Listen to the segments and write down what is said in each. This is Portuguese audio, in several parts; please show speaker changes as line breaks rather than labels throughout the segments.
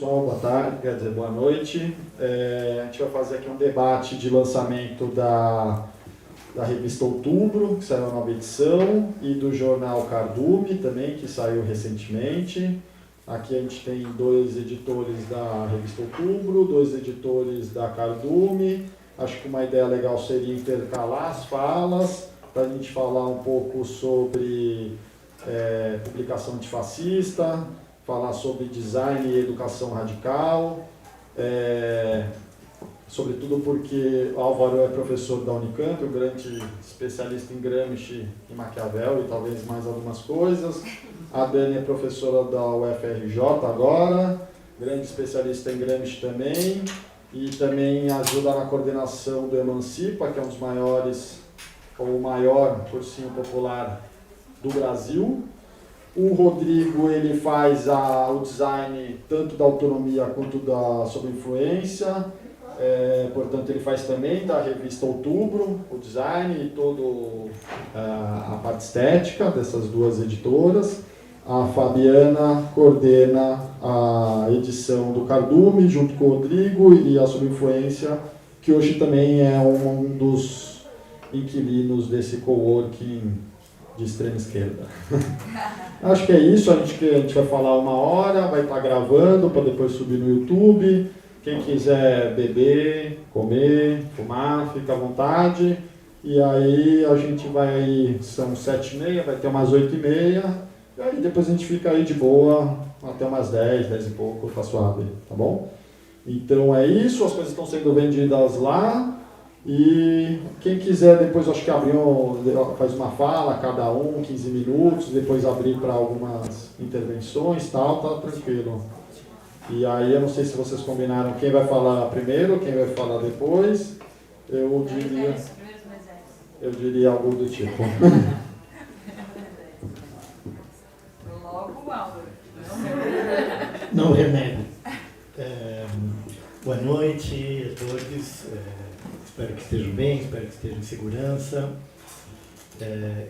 pessoal, boa tarde, quer dizer, boa noite. A gente vai fazer aqui um debate de lançamento da revista Outubro, que saiu a nova edição, e do jornal Cardume também, que saiu recentemente. Aqui a gente tem 2 editores da revista Outubro, 2 editores da Cardume. Acho que uma ideia legal seria intercalar as falas, para a gente falar um pouco sobre publicação antifascista, falar sobre design e educação radical, sobretudo porque o Álvaro é professor da Unicamp, um grande especialista em Gramsci e Maquiavel e talvez mais algumas coisas. A Dani é professora da UFRJ agora, grande especialista em Gramsci também, e também ajuda na coordenação do Emancipa, que é um dos maiores, ou o maior cursinho popular do Brasil. O Rodrigo ele faz o design tanto da autonomia quanto da sob influência, portanto ele faz também da revista Outubro o design e toda a parte estética dessas 2 editoras. A Fabiana coordena a edição do Cardume junto com o Rodrigo e a sob influência, que hoje também é um dos inquilinos desse coworking de extrema esquerda. Acho que é isso, a gente vai falar 1 hora, vai estar gravando para depois subir no YouTube. Quem quiser beber, comer, fumar, fica à vontade. E aí a gente vai, são 7h30, vai ter umas 8h30, e aí depois a gente fica aí de boa até umas 10 e pouco, tá suave, tá bom? Então é isso, as coisas estão sendo vendidas lá. E quem quiser depois, acho que faz uma fala, cada 15 minutos, depois abrir para algumas intervenções, tal, tá tranquilo. E aí eu não sei se vocês combinaram quem vai falar primeiro, quem vai falar depois. Eu diria algo do tipo.
Logo, Álvaro.
Não remédio. Boa noite a todos. Espero que estejam bem, espero que estejam em segurança.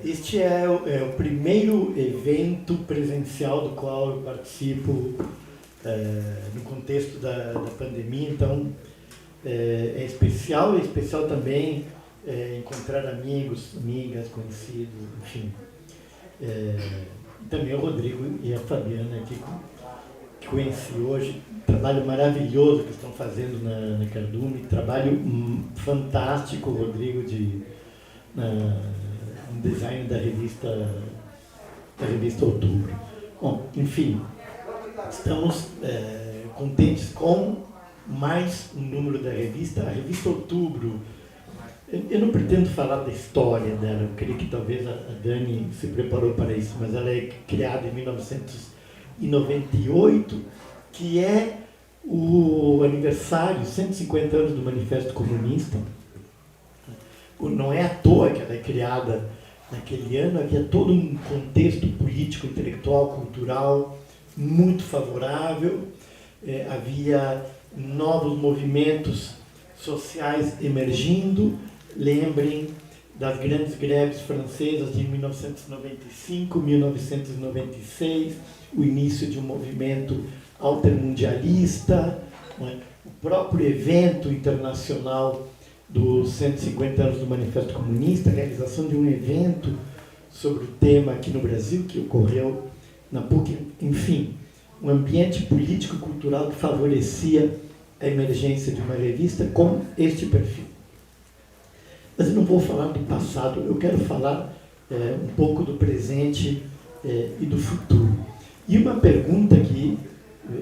Este é o primeiro evento presencial do qual eu participo no contexto da pandemia, então é especial também encontrar amigos, amigas, conhecidos, enfim. Também o Rodrigo e a Fabiana aqui, que conheci hoje. Trabalho maravilhoso que estão fazendo na Cardume, trabalho fantástico, Rodrigo, no design da revista Outubro. Bom, enfim, estamos contentes com mais um número da revista. A revista Outubro, eu não pretendo falar da história dela, eu creio que talvez a Dani se preparou para isso, mas ela é criada em 1998, que é o aniversário, 150 anos do Manifesto Comunista. Não é à toa que ela é criada naquele ano, aqui é todo um contexto político, intelectual, cultural muito favorável. Havia novos movimentos sociais emergindo. Lembrem das grandes greves francesas de 1995, 1996, o início de um movimento altermundialista, o próprio evento internacional dos 150 anos do Manifesto Comunista, a realização de um evento sobre o tema aqui no Brasil, que ocorreu na PUC, enfim, um ambiente político e cultural que favorecia a emergência de uma revista com este perfil. Mas eu não vou falar do passado, eu quero falar um pouco do presente e do futuro. E uma pergunta que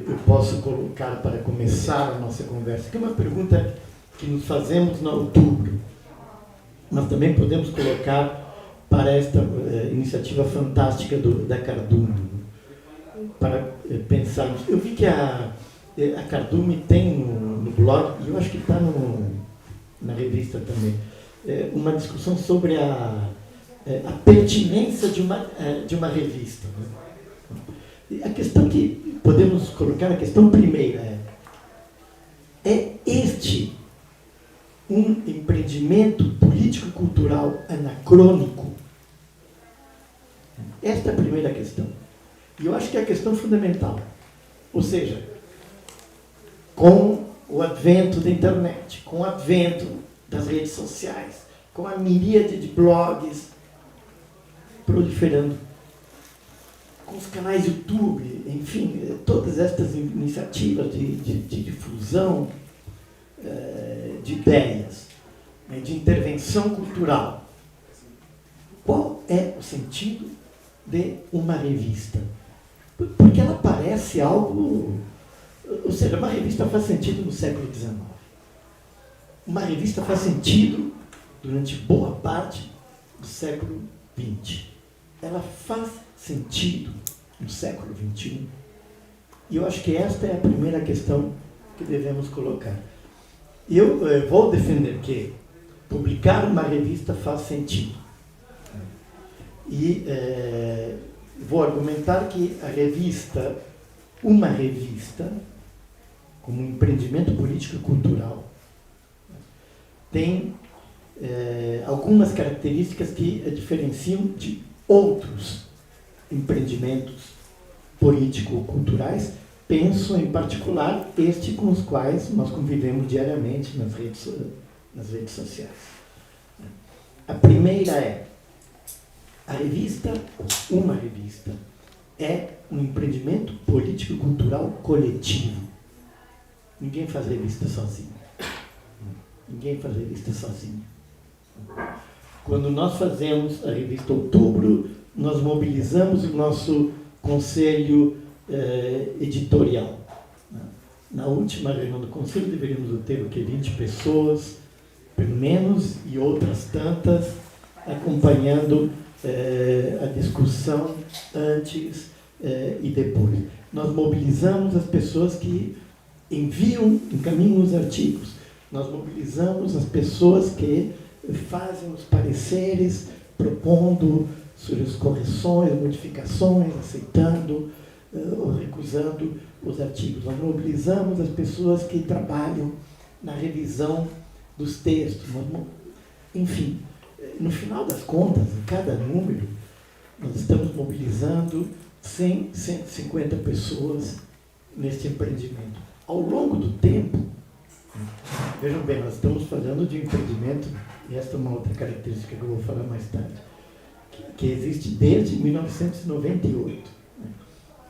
eu posso colocar para começar a nossa conversa, que é uma pergunta que nos fazemos na Outubro, mas também podemos colocar para esta iniciativa fantástica da Cardume, para pensarmos. Eu vi que a Cardume tem no blog, e eu acho que está na revista também, uma discussão sobre a pertinência de uma revista, né? A questão que podemos colocar, a questão primeira é este um empreendimento político-cultural anacrônico? Esta é a primeira questão. E eu acho que é a questão fundamental. Ou seja, com o advento da internet, com o advento das redes sociais, com a miríade de blogs proliferando, com os canais YouTube, enfim, todas estas iniciativas de difusão de ideias, né, de intervenção cultural. Qual é o sentido de uma revista? Porque ela parece algo... Ou seja, uma revista faz sentido no século XIX. Uma revista faz sentido durante boa parte do século XX. Ela faz sentido no século XXI. E eu acho que esta é a primeira questão que devemos colocar. Eu vou defender que publicar uma revista faz sentido. E vou argumentar que a revista, uma revista, como um empreendimento político e cultural, tem algumas características que a diferenciam de outros empreendimentos político-culturais. Penso, em particular, este com os quais nós convivemos diariamente nas redes sociais. A primeira é: a revista, uma revista, é um empreendimento político-cultural coletivo. Ninguém faz revista sozinho. Ninguém faz revista sozinho. Quando nós fazemos a revista Outubro, nós mobilizamos o nosso conselho editorial. Na última reunião do conselho deveríamos ter o quê? 20 pessoas, pelo menos, e outras tantas acompanhando a discussão antes e depois. Nós mobilizamos as pessoas que encaminham os artigos. Nós mobilizamos as pessoas que fazem os pareceres, propondo suas correções, modificações, aceitando ou recusando os artigos. Nós mobilizamos as pessoas que trabalham na revisão dos textos. Enfim, no final das contas, em cada número, nós estamos mobilizando 100, 150 pessoas neste empreendimento. Ao longo do tempo, vejam bem, nós estamos falando de um empreendimento, e esta é uma outra característica que eu vou falar mais tarde, que existe desde 1998.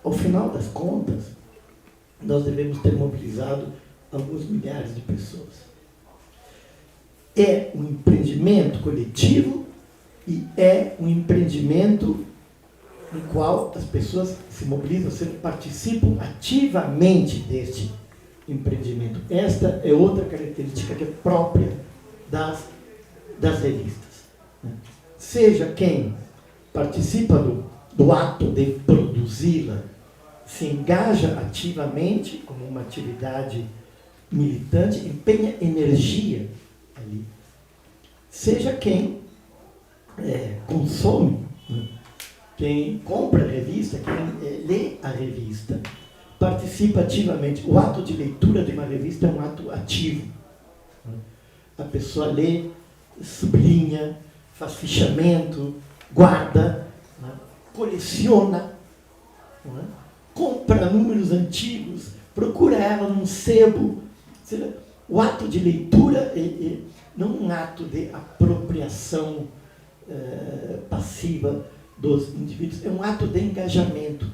Ao final das contas, nós devemos ter mobilizado alguns milhares de pessoas. É um empreendimento coletivo e é um empreendimento no qual as pessoas se mobilizam, participam ativamente deste empreendimento. Esta é outra característica que é própria das revistas. Seja quem participa do ato de produzi-la, se engaja ativamente como uma atividade militante, empenha energia ali. Seja quem consome, quem compra a revista, quem lê a revista, participa ativamente. O ato de leitura de uma revista é um ato ativo. A pessoa lê, sublinha, faz fichamento, guarda, coleciona, compra números antigos, procura ela num sebo. O ato de leitura é não um ato de apropriação passiva dos indivíduos, é um ato de engajamento.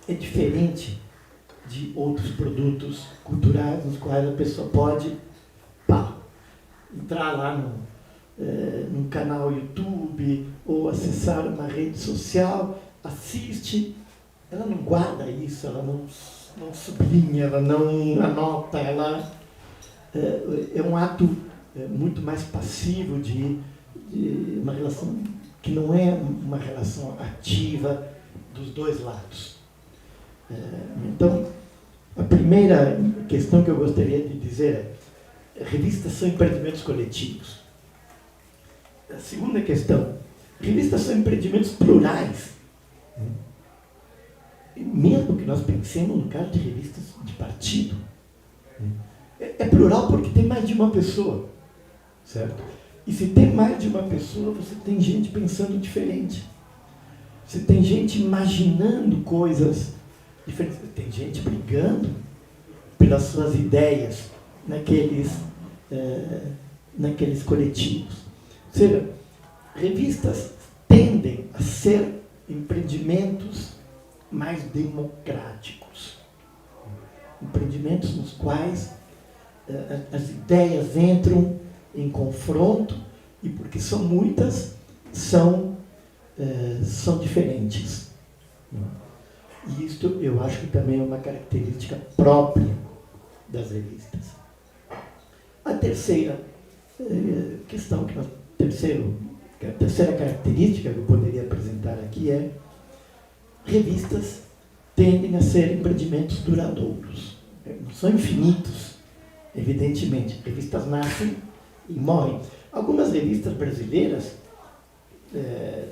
É diferente de outros produtos culturais nos quais a pessoa pode entrar lá num canal YouTube ou acessar uma rede social, assiste, ela não guarda isso, ela não sublinha, ela não anota, ela é um ato muito mais passivo de uma relação que não é uma relação ativa dos dois lados. Então, a primeira questão que eu gostaria de dizer é: revistas são empreendimentos coletivos. A segunda questão: revistas são empreendimentos plurais. Mesmo que nós pensemos no caso de revistas de partido, é plural porque tem mais de uma pessoa, certo? E se tem mais de uma pessoa, você tem gente pensando diferente. Você tem gente imaginando coisas diferentes. Tem gente brigando pelas suas ideias naqueles coletivos. Ou seja, revistas tendem a ser empreendimentos mais democráticos, empreendimentos nos quais as ideias entram em confronto e, porque são muitas, são diferentes. E isto eu acho que também é uma característica própria das revistas. A terceira questão, a terceira característica que eu poderia apresentar aqui é: revistas tendem a ser empreendimentos duradouros. Não são infinitos, evidentemente. Revistas nascem e morrem. Algumas revistas brasileiras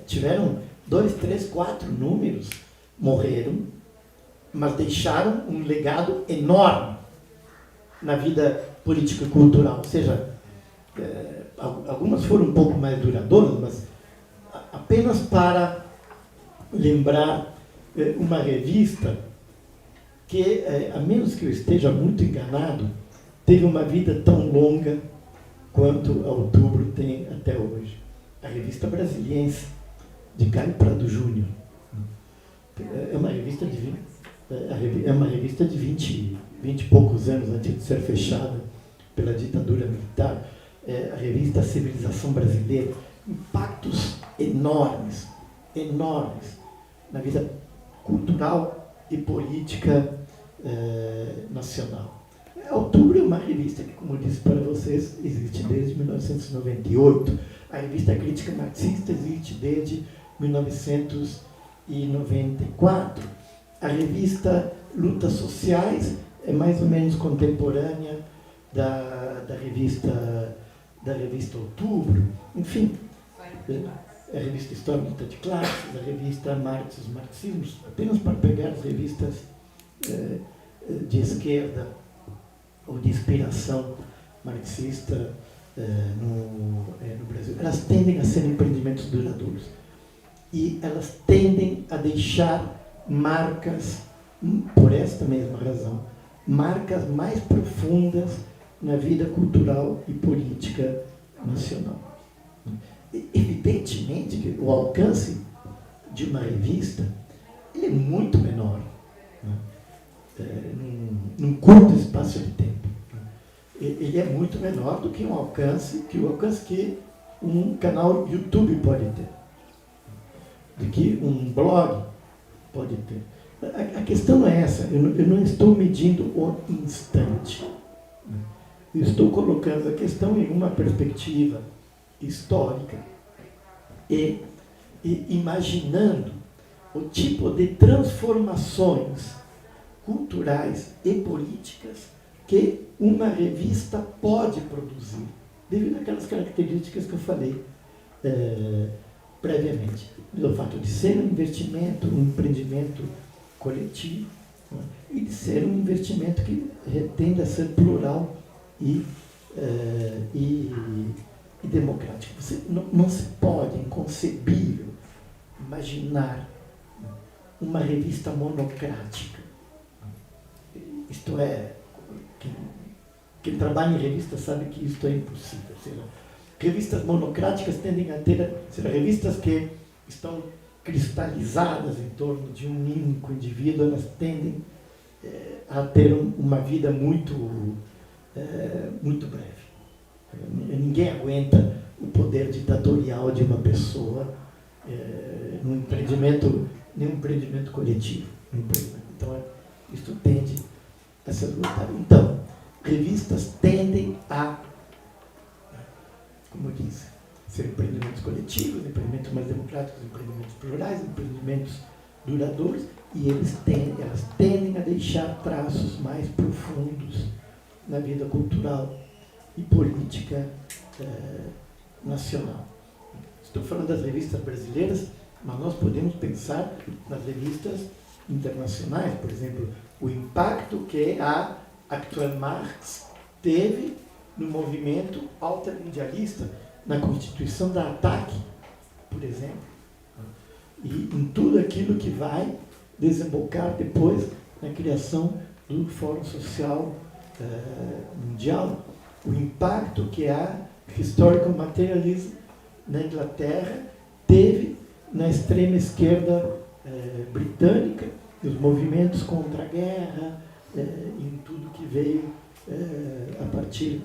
tiveram 2, 3, 4 números, morreram, mas deixaram um legado enorme na vida política e cultural. Ou seja, algumas foram um pouco mais duradouras, mas apenas para lembrar uma revista que, a menos que eu esteja muito enganado, teve uma vida tão longa quanto a Outubro tem até hoje. A Revista Brasiliense, de Caio Prado Júnior. É uma revista de 20 e poucos anos antes de ser fechada pela ditadura militar. A revista Civilização Brasileira. Impactos enormes na vida cultural e política nacional. Outubro é uma revista que, como eu disse para vocês, existe desde 1998. A revista Crítica Marxista existe desde 1994. A revista Lutas Sociais é mais ou menos contemporânea da revista Outubro. Enfim, a revista História e Luta de Classes, a revista Marx e os Marxismos, apenas para pegar as revistas de esquerda ou de inspiração marxista no Brasil. Elas tendem a ser empreendimentos duradouros. E elas tendem a deixar marcas, por esta mesma razão, marcas mais profundas na vida cultural e política nacional. Evidentemente que o alcance de uma revista ele é muito menor, num curto espaço de tempo. Ele é muito menor do que o alcance que um canal YouTube pode ter, do que um blog pode ter. A questão não é essa. Eu não estou medindo o instante. Eu estou colocando a questão em uma perspectiva histórica e imaginando o tipo de transformações culturais e políticas que uma revista pode produzir, devido àquelas características que eu falei previamente. Do fato de ser um investimento, um empreendimento coletivo, e de ser um investimento que tende a ser plural e democrático. Não se pode, inconcebível, imaginar uma revista monocrática. Isto é, quem trabalha em revista sabe que isto é impossível. Ou seja, revistas monocráticas tendem a ter, revistas que estão cristalizadas em torno de um único indivíduo, elas tendem a ter uma vida muito breve. Ninguém aguenta o poder ditatorial de uma pessoa nenhum empreendimento coletivo. Então, isso tende a ser esgotado. Então, revistas tendem a, como eu disse, ser empreendimentos coletivos, empreendimentos mais democráticos, empreendimentos plurais, empreendimentos duradouros, e elas tendem a deixar traços mais profundos na vida cultural e política nacional. Estou falando das revistas brasileiras, mas nós podemos pensar nas revistas internacionais. Por exemplo, o impacto que a Actuelle Marx teve no movimento altermundialista, na constituição da ATAC, por exemplo, e em tudo aquilo que vai desembocar depois na criação do Fórum Social Mundial, o impacto que a Historical Materialism na Inglaterra teve na extrema esquerda britânica, os movimentos contra a guerra, em tudo que veio a partir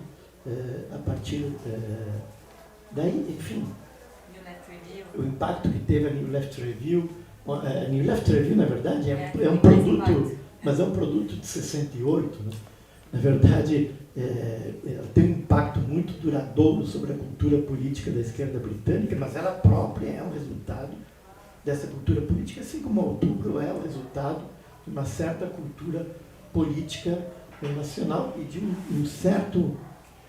daí, enfim. O impacto que teve a New Left Review. A New Left Review, na verdade, é um produto, mas é um produto de 68, né? Na verdade, ela tem um impacto muito duradouro sobre a cultura política da esquerda britânica, mas ela própria é um resultado dessa cultura política, assim como o Outubro é o resultado de uma certa cultura política nacional e de um certo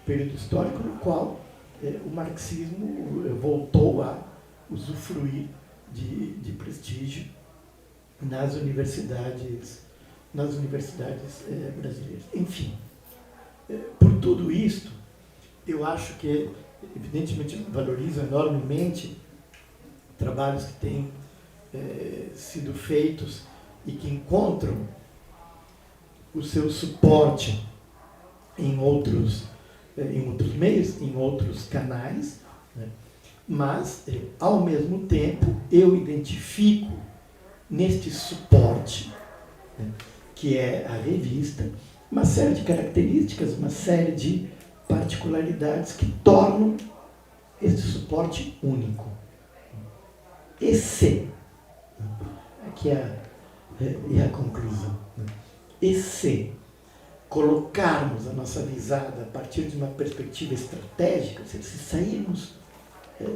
período histórico no qual o marxismo voltou a usufruir de prestígio nas universidades brasileiras. Enfim, por tudo isto, eu acho que, evidentemente, valorizo enormemente trabalhos que têm sido feitos e que encontram o seu suporte em outros meios, em outros canais, né? Mas, ao mesmo tempo, eu identifico neste suporte, né, que é a revista, uma série de características, uma série de particularidades que tornam este suporte único. E se, aqui é a conclusão, né? E se colocarmos a nossa visada a partir de uma perspectiva estratégica, ou seja, se sairmos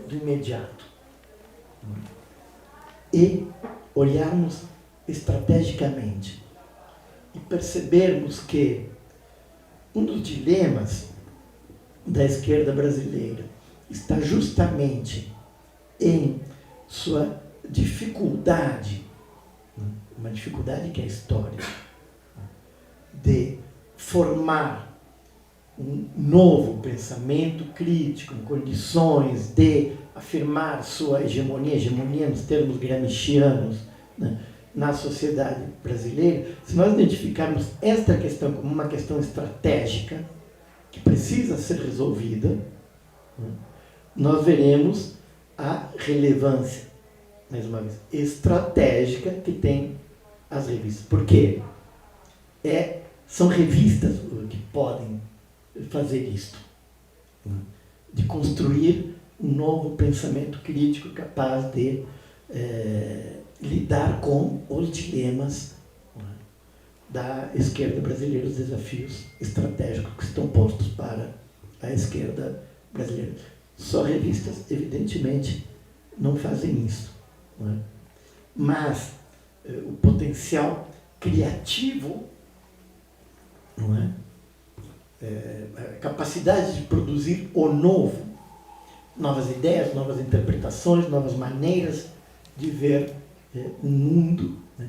do imediato, né, e olharmos estrategicamente e percebermos que um dos dilemas da esquerda brasileira está justamente em sua dificuldade, uma dificuldade que é a história, de formar um novo pensamento crítico em condições de afirmar sua hegemonia nos termos gramscianos, né, na sociedade brasileira. Se nós identificarmos esta questão como uma questão estratégica que precisa ser resolvida, né, nós veremos a relevância, mais uma vez, estratégica que tem as revistas. Por quê? São revistas que podem fazer isto, né, de construir um novo pensamento crítico capaz de lidar com os dilemas, né, da esquerda brasileira, os desafios estratégicos que estão postos para a esquerda brasileira. Só revistas, evidentemente, não fazem isso, né? Mas o potencial criativo, não é? A capacidade de produzir o novo, novas ideias, novas interpretações, novas maneiras de ver o mundo, né?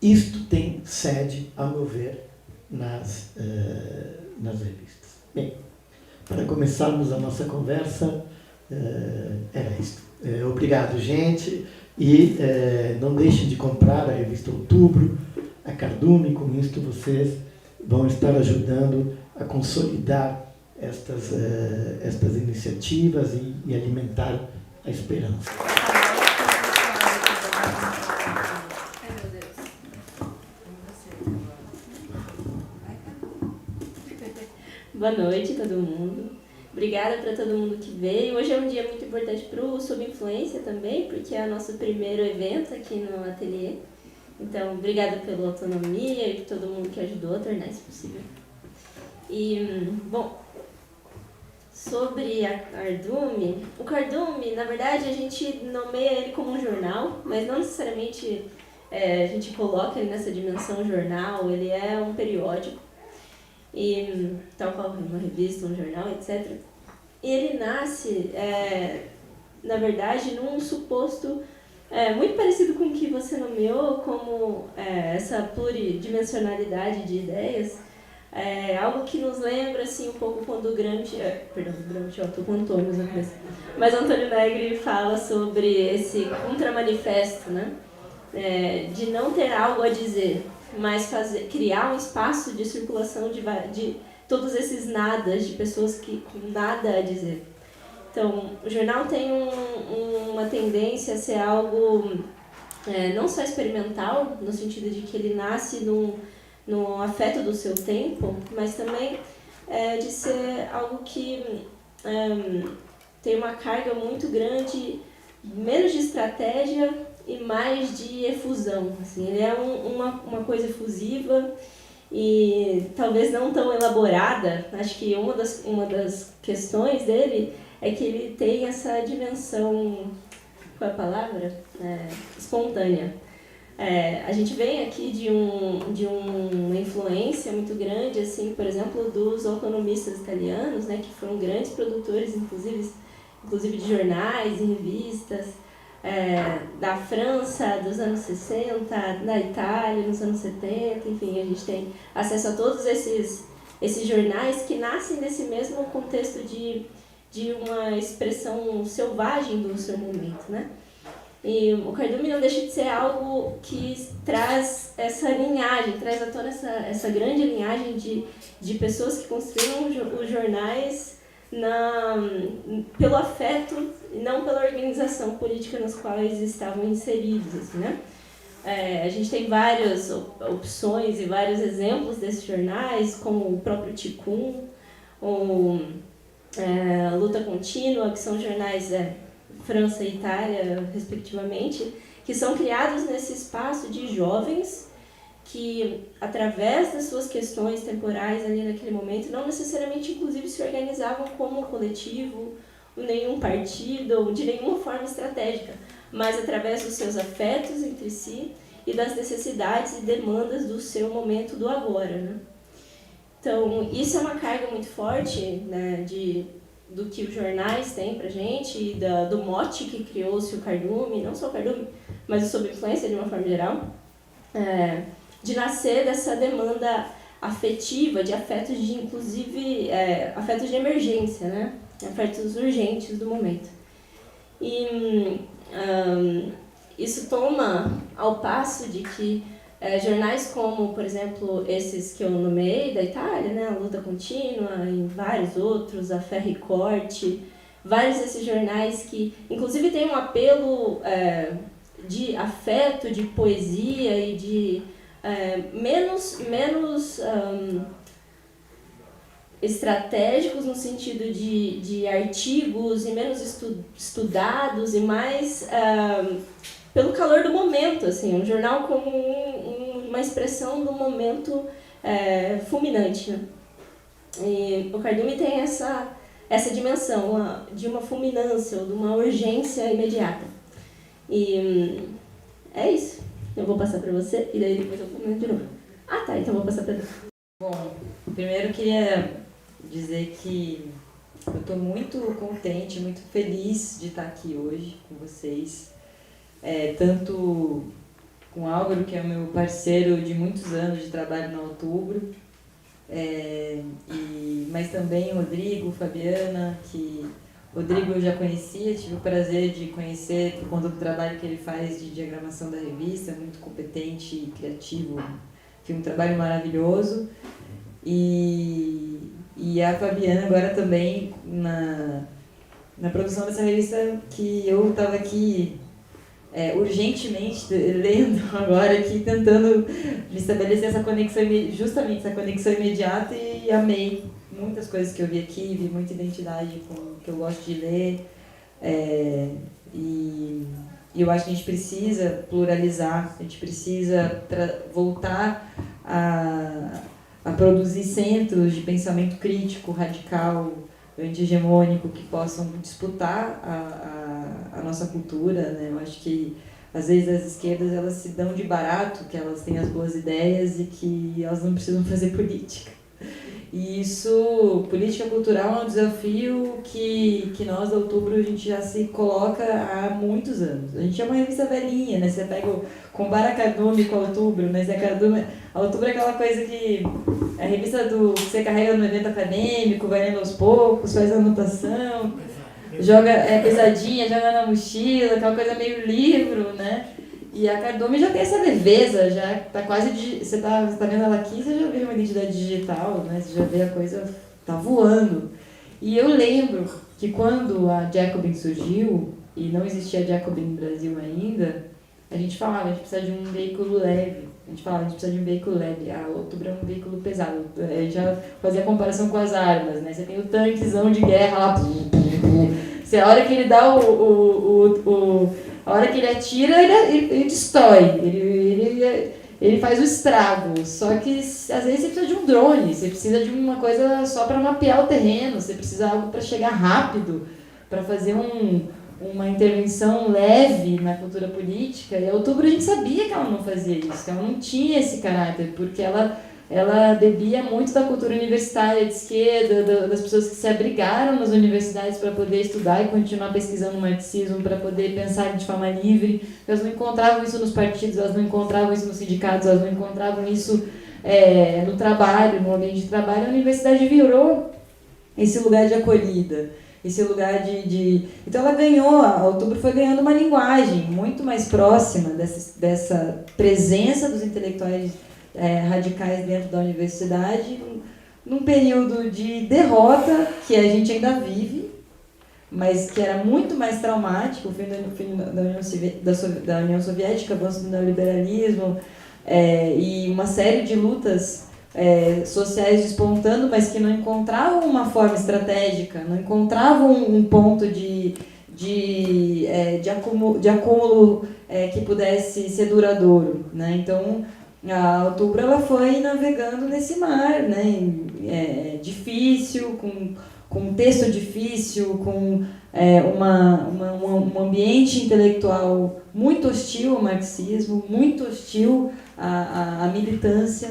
Isto tem sede, ao meu ver, nas revistas. Bem, para começarmos a nossa conversa, era isto. Obrigado, gente, e não deixem de comprar a revista Outubro, a Cardume. Com isto vocês vão estar ajudando a consolidar estas iniciativas e alimentar a esperança.
Boa noite, todo mundo. Obrigada para todo mundo que veio. Hoje é um dia muito importante para o Sob Influência também, porque é o nosso primeiro evento aqui no ateliê. Então, obrigada pela autonomia e por todo mundo que ajudou a tornar isso possível. E, bom, sobre a Cardume, o Cardume, na verdade, a gente nomeia ele como um jornal, mas não necessariamente a gente coloca ele nessa dimensão jornal, ele é um periódico. E tal qual uma revista, um jornal, etc. E ele nasce, na verdade, num suposto muito parecido com o que você nomeou, como essa pluridimensionalidade de ideias, algo que nos lembra assim, um pouco quando o Gramsci, Gramsci, eu estou com Antônio na cabeça, mas Antônio Negri fala sobre esse contramanifesto, né? De não ter algo a dizer, mas criar um espaço de circulação de todos esses nadas, de pessoas com nada a dizer. Então, o jornal tem uma tendência a ser algo não só experimental, no sentido de que ele nasce no afeto do seu tempo, mas também de ser algo que tem uma carga muito grande, menos de estratégia e mais de efusão. Assim, ele é uma coisa efusiva e talvez não tão elaborada. Acho que uma das questões dele é que ele tem essa dimensão, qual é a palavra? Espontânea. A gente vem aqui de uma influência muito grande, assim, por exemplo, dos autonomistas italianos, né, que foram grandes produtores, inclusive de jornais e revistas, da França dos anos 60, da Itália nos anos 70, enfim, a gente tem acesso a todos esses jornais que nascem desse mesmo contexto de uma expressão selvagem do seu momento, né? E o cardume não deixa de ser algo que traz essa linhagem, traz à tona essa grande linhagem de pessoas que construíram os jornais pelo afeto e não pela organização política nas quais estavam inseridos, assim, né? A gente tem várias opções e vários exemplos desses jornais, como o próprio Ticum, a Luta Contínua, que são jornais França e Itália, respectivamente, que são criados nesse espaço de jovens que, através das suas questões temporais ali naquele momento, não necessariamente, inclusive, se organizavam como coletivo, nenhum partido, ou de nenhuma forma estratégica, mas através dos seus afetos entre si e das necessidades e demandas do seu momento do agora, né? Então, isso é uma carga muito forte, né, do que os jornais têm pra gente e do mote que criou-se o cardume, não só o cardume, mas o Sob Influência de uma forma geral, de nascer dessa demanda afetiva, de afetos de, inclusive, afetos de emergência, né? Afetos urgentes do momento. E isso toma ao passo de que jornais como, por exemplo, esses que eu nomeei da Itália, né, a Luta Contínua, e vários outros, a Ferro e Corte, vários desses jornais que, inclusive, têm um apelo de afeto, de poesia e de menos estratégicos no sentido de artigos e menos estudados e mais pelo calor do momento, assim, um jornal como uma expressão do momento fulminante, né? E o cardume tem essa dimensão de uma fulminância ou de uma urgência imediata. E é isso. Eu vou passar para você e daí depois eu comento de novo. Ah, tá, então eu vou passar para você.
Bom, primeiro eu queria dizer que eu estou muito contente, muito feliz de estar aqui hoje com vocês. Tanto com o Álvaro, que é o meu parceiro de muitos anos de trabalho na Outubro, mas também o Rodrigo, Fabiana, que Rodrigo eu já conhecia, tive o prazer de conhecer por conta do trabalho que ele faz de diagramação da revista, muito competente e criativo, um trabalho maravilhoso. E a Fabiana agora também na produção dessa revista, que eu estava aqui urgentemente lendo agora aqui, tentando estabelecer essa conexão, justamente essa conexão imediata, e amei muitas coisas que eu vi aqui, vi muita identidade com o que eu gosto de ler, e eu acho que a gente precisa pluralizar, a gente precisa voltar a produzir centros de pensamento crítico, radical, anti-hegemônico, que possam disputar a nossa cultura, né? Eu acho que, às vezes, as esquerdas elas se dão de barato, que elas têm as boas ideias e que elas não precisam fazer política. E isso, política cultural, é um desafio que nós, da Outubro, a gente já se coloca há muitos anos. A gente é uma revista velhinha, né? Você compara a Cardume com a Outubro, mas a Outubro é aquela coisa que a revista que você carrega no evento acadêmico, vai lendo aos poucos, faz anotação, joga pesadinha, joga na mochila, aquela coisa meio livro, né? E a Cardume já tem essa leveza, já tá quase... Você tá vendo ela aqui, você já vê uma identidade digital, né? Você já vê a coisa tá voando. E eu lembro que quando a Jacobin surgiu, e não existia Jacobin no Brasil ainda, a gente falava, a gente precisa de um veículo leve. A gente falava, a gente precisa de um veículo leve. O Outubro é um veículo pesado. A gente já fazia a comparação com as armas, né? Você tem o tanquezão de guerra lá. Você, a hora que ele dá a hora que ele atira, ele destrói. Ele faz o estrago. Só que às vezes você precisa de um drone, você precisa de uma coisa só para mapear o terreno, você precisa de algo para chegar rápido, para fazer uma intervenção leve na cultura política. E a Outubro a gente sabia que ela não fazia isso, que ela não tinha esse caráter, porque ela bebia muito da cultura universitária de esquerda, das pessoas que se abrigaram nas universidades para poder estudar e continuar pesquisando o marxismo, para poder pensar de forma livre. Elas não encontravam isso nos partidos, elas não encontravam isso nos sindicatos, elas não encontravam isso no trabalho, no ambiente de trabalho. A universidade virou esse lugar de acolhida, esse lugar de... Então ela ganhou, a Outubro foi ganhando uma linguagem muito mais próxima dessa presença dos intelectuais radicais dentro da universidade, num período de derrota que a gente ainda vive, mas que era muito mais traumático, o fim da União Soviética, o avanço do neoliberalismo, e uma série de lutas sociais despontando, mas que não encontravam uma forma estratégica, não encontravam um ponto de acúmulo que pudesse ser duradouro, né? Então, a Outubro ela foi navegando nesse mar, né? Difícil, com um texto difícil, com um ambiente intelectual muito hostil ao marxismo, muito hostil à militância.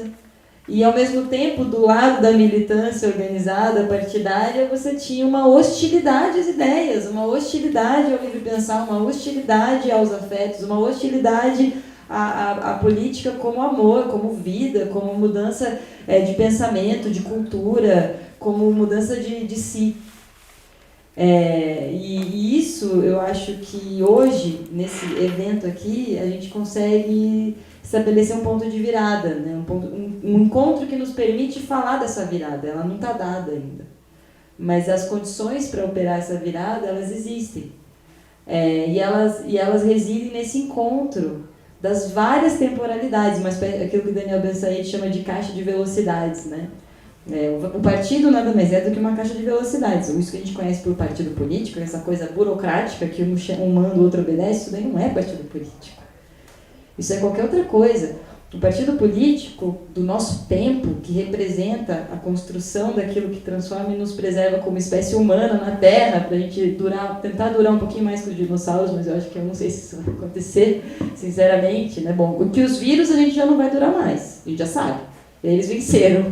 E, ao mesmo tempo, do lado da militância organizada, partidária, você tinha uma hostilidade às ideias, uma hostilidade ao livre pensar, uma hostilidade aos afetos, uma hostilidade à política como amor, como vida, como mudança de pensamento, de cultura, como mudança de si. E isso, eu acho que hoje, nesse evento aqui, a gente consegue estabelecer um ponto de virada, né? Um encontro que nos permite falar dessa virada. Ela não está dada ainda, mas as condições para operar essa virada, elas existem. E elas residem nesse encontro das várias temporalidades, mas aquilo que Daniel Ben-Said chama de caixa de velocidades, né? O partido nada mais é do que uma caixa de velocidades. Isso que a gente conhece por partido político, essa coisa burocrática que um manda, o outro obedece, isso daí não é partido político. Isso é qualquer outra coisa. O partido político do nosso tempo, que representa a construção daquilo que transforma e nos preserva como espécie humana na Terra, para a gente tentar durar um pouquinho mais que os dinossauros, mas eu acho que eu não sei se isso vai acontecer, sinceramente, né? Bom, que os vírus a gente já não vai durar mais, a gente já sabe, eles venceram.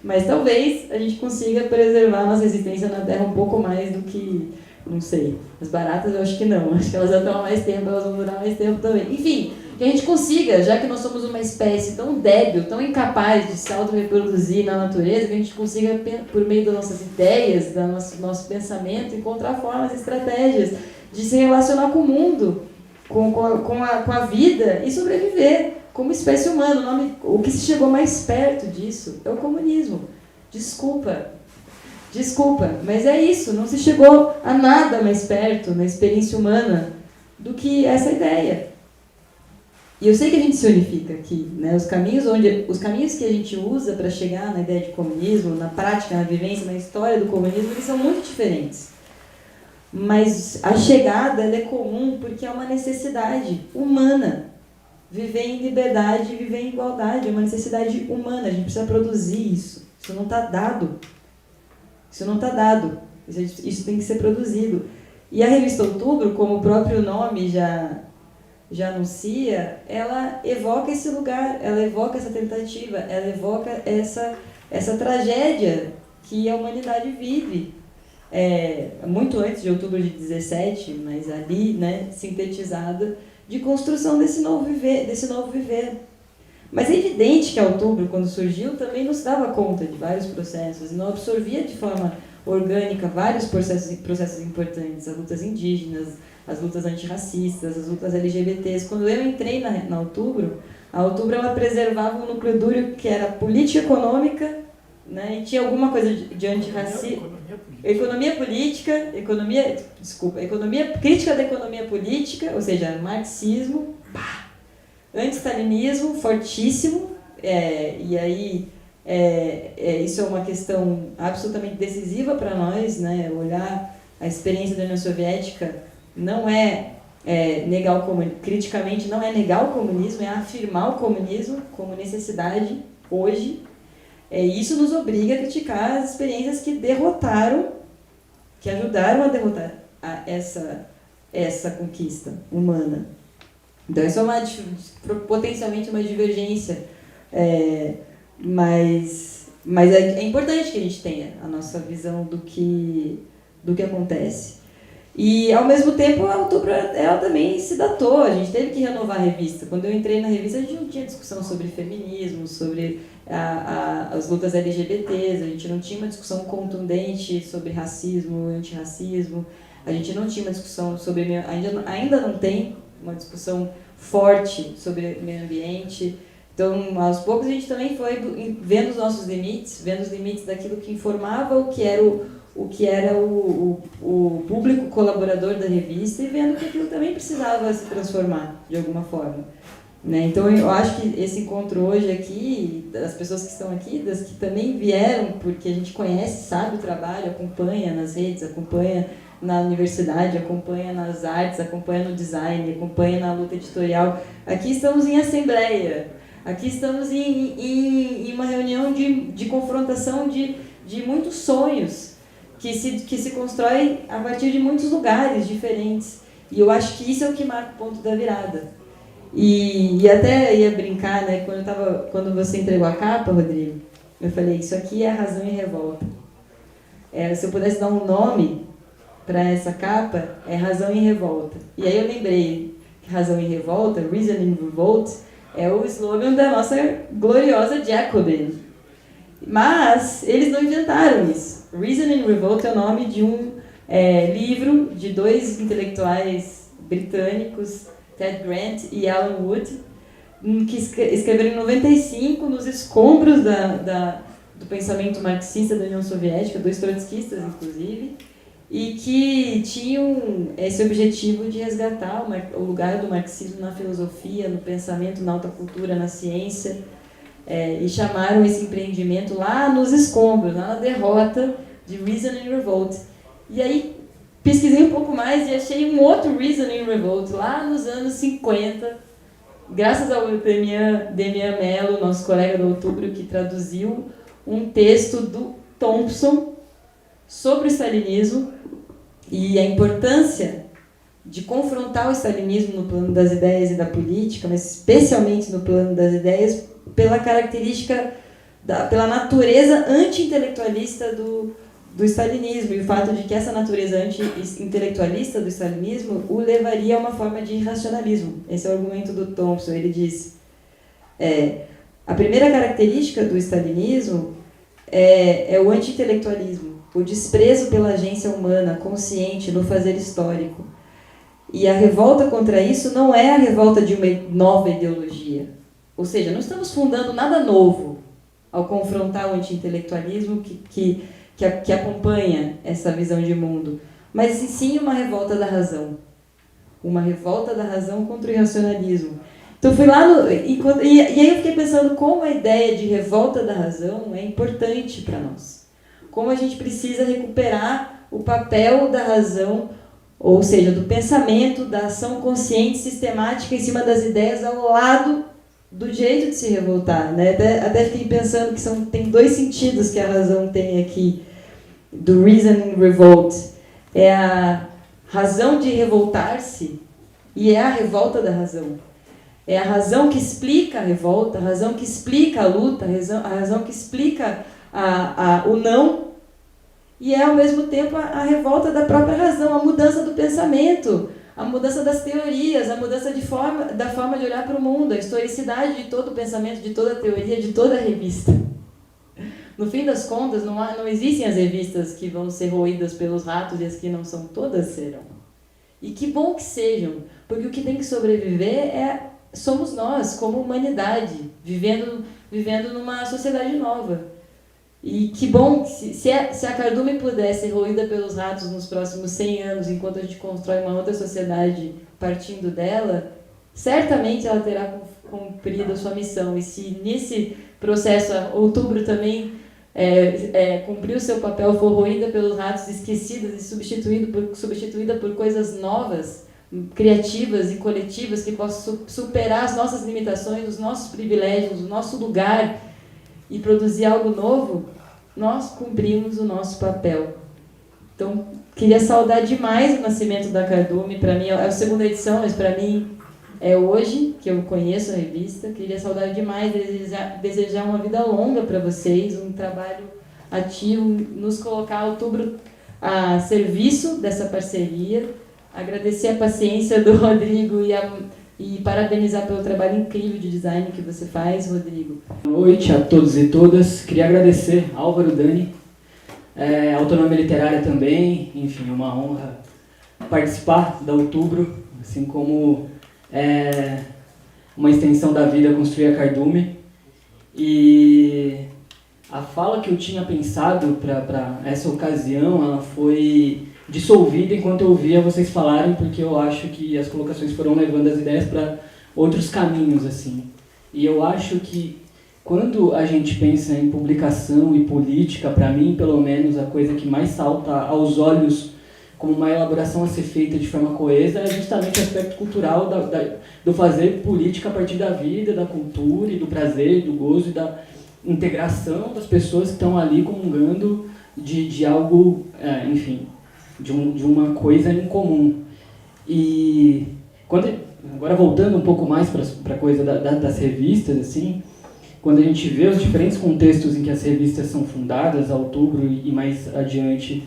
Mas talvez a gente consiga preservar a nossa existência na Terra um pouco mais do que, não sei, as baratas eu acho que não, acho que elas já estão há mais tempo, elas vão durar mais tempo também. Enfim, que a gente consiga, já que nós somos uma espécie tão débil, tão incapaz de se auto-reproduzir na natureza, que a gente consiga, por meio das nossas ideias, do nosso pensamento, encontrar formas, estratégias de se relacionar com o mundo, com a vida e sobreviver como espécie humana. O que se chegou mais perto disso é o comunismo. Desculpa, mas é isso, não se chegou a nada mais perto na experiência humana do que essa ideia. E eu sei que a gente se unifica aqui, né? Os caminhos que a gente usa para chegar na ideia de comunismo, na prática, na vivência, na história do comunismo, eles são muito diferentes. Mas a chegada ela é comum porque é uma necessidade humana. Viver em liberdade, viver em igualdade, é uma necessidade humana, a gente precisa produzir isso. Isso não está dado. Isso tem que ser produzido. E a revista Outubro, como o próprio nome já anuncia, ela evoca esse lugar, ela evoca essa tentativa, ela evoca essa tragédia que a humanidade vive. Muito antes de outubro de 17, mas ali, né, sintetizada, de construção desse novo viver. Mas é evidente que Outubro, quando surgiu, também não se dava conta de vários processos, não absorvia de forma orgânica vários processos importantes, as lutas indígenas, as lutas antirracistas, as lutas LGBTs. Quando eu entrei na Outubro, a Outubro ela preservava um núcleo duro que era política econômica, né, e tinha alguma coisa de antirracismo. Economia crítica da economia política, ou seja, marxismo, anti-stalinismo fortíssimo, e aí isso é uma questão absolutamente decisiva para nós, né? Olhar a experiência da União Soviética não negar o comunismo, criticamente não é negar o comunismo, é afirmar o comunismo como necessidade hoje. Isso nos obriga a criticar as experiências que ajudaram a derrotar essa conquista humana. Então, isso é potencialmente uma divergência, mas é importante que a gente tenha a nossa visão do que acontece. E, ao mesmo tempo, a Outubro ela também se datou, a gente teve que renovar a revista. Quando eu entrei na revista, a gente não tinha discussão sobre feminismo, sobre as lutas LGBTs, a gente não tinha uma discussão contundente sobre racismo, antirracismo, a gente não tinha uma discussão sobre... Ainda não tem uma discussão forte sobre meio ambiente. Então, aos poucos, a gente também foi vendo os nossos limites, vendo os limites daquilo que informava o que era o público colaborador da revista e vendo que aquilo também precisava se transformar de alguma forma. Né? Então, eu acho que esse encontro hoje aqui, das pessoas que estão aqui, das que também vieram, porque a gente conhece, sabe o trabalho, acompanha nas redes, acompanha na universidade, acompanha nas artes, acompanha no design, acompanha na luta editorial. Aqui estamos em assembleia, aqui estamos em uma reunião de confrontação de muitos sonhos que se constrói a partir de muitos lugares diferentes. E eu acho que isso é o que marca o ponto da virada. E até ia brincar, né? Quando você entregou a capa, Rodrigo, eu falei, isso aqui é Razão e Revolta. Se eu pudesse dar um nome para essa capa, é Razão e Revolta. E aí eu lembrei que Razão e Revolta, Reason and Revolt, é o slogan da nossa gloriosa Jacobin. Mas eles não inventaram isso. Reason and Revolt é o nome de um livro de dois intelectuais britânicos, Ted Grant e Alan Wood, que escreveram em 95 nos escombros do pensamento marxista da União Soviética, dois trotskistas, inclusive, e que tinham esse objetivo de resgatar o lugar do marxismo na filosofia, no pensamento, na alta cultura, na ciência, e chamaram esse empreendimento lá nos escombros, lá na derrota de Reason and Revolt. E aí pesquisei um pouco mais e achei um outro Reason and Revolt lá nos anos 50, graças ao Demian Mello, nosso colega do Outubro, que traduziu um texto do Thompson sobre o stalinismo e a importância de confrontar o stalinismo no plano das ideias e da política, mas especialmente no plano das ideias, pela característica, pela natureza anti-intelectualista do stalinismo e o fato de que essa natureza anti-intelectualista do stalinismo o levaria a uma forma de irracionalismo. Esse é o argumento do Thompson. Ele diz, a primeira característica do stalinismo é o anti-intelectualismo, o desprezo pela agência humana, consciente, no fazer histórico. E a revolta contra isso não é a revolta de uma nova ideologia. Ou seja, não estamos fundando nada novo ao confrontar o anti-intelectualismo que acompanha essa visão de mundo, mas sim uma revolta da razão. Uma revolta da razão contra o irracionalismo. Então fui lá e aí eu fiquei pensando como a ideia de revolta da razão é importante para nós. Como a gente precisa recuperar o papel da razão, ou seja, do pensamento, da ação consciente, sistemática em cima das ideias ao lado do jeito de se revoltar, né? Até fiquei pensando que tem dois sentidos que a razão tem aqui, do Reason and Revolt. É a razão de revoltar-se e é a revolta da razão. É a razão que explica a revolta, a razão que explica a luta, a razão que explica o não, e é ao mesmo tempo a revolta da própria razão, a mudança do pensamento, a mudança das teorias, a mudança da forma de olhar para o mundo, a historicidade de todo o pensamento, de toda a teoria, de toda a revista. No fim das contas, não existem as revistas que vão ser roídas pelos ratos e as que não são, todas serão. E que bom que sejam, porque o que tem que sobreviver somos nós, como humanidade, vivendo numa sociedade nova. E que bom, se a cardume pudesse ser roída pelos ratos nos próximos 100 anos, enquanto a gente constrói uma outra sociedade partindo dela, certamente ela terá cumprido a sua missão. E se nesse processo, outubro também cumprir o seu papel, for roída pelos ratos, esquecida e substituída por coisas novas, criativas e coletivas, que possam superar as nossas limitações, os nossos privilégios, o nosso lugar, e produzir algo novo, nós cumprimos o nosso papel. Então, queria saudar demais o nascimento da Cardume. Para mim, é a segunda edição, mas para mim é hoje que eu conheço a revista. Queria saudar demais, desejar uma vida longa para vocês, um trabalho ativo, nos colocar outubro a serviço dessa parceria. Agradecer a paciência do Rodrigo e parabenizar pelo trabalho incrível de design que você faz, Rodrigo.
Boa noite a todos e todas. Queria agradecer a Álvaro, Dani, a Autonomia Literária também. Enfim, é uma honra participar da Outubro, assim como uma extensão da vida construir a Cardume. E a fala que eu tinha pensado para essa ocasião, ela foi dissolvida enquanto eu ouvia vocês falarem, porque eu acho que as colocações foram levando as ideias para outros caminhos, assim. E eu acho que quando a gente pensa em publicação e política, para mim, pelo menos, a coisa que mais salta aos olhos como uma elaboração a ser feita de forma coesa é justamente o aspecto cultural do fazer política a partir da vida, da cultura e do prazer, do gozo e da integração das pessoas que estão ali comungando de algo, enfim, de uma coisa em comum. E agora voltando um pouco mais para a coisa das revistas, assim, quando a gente vê os diferentes contextos em que as revistas são fundadas, a Outubro e mais adiante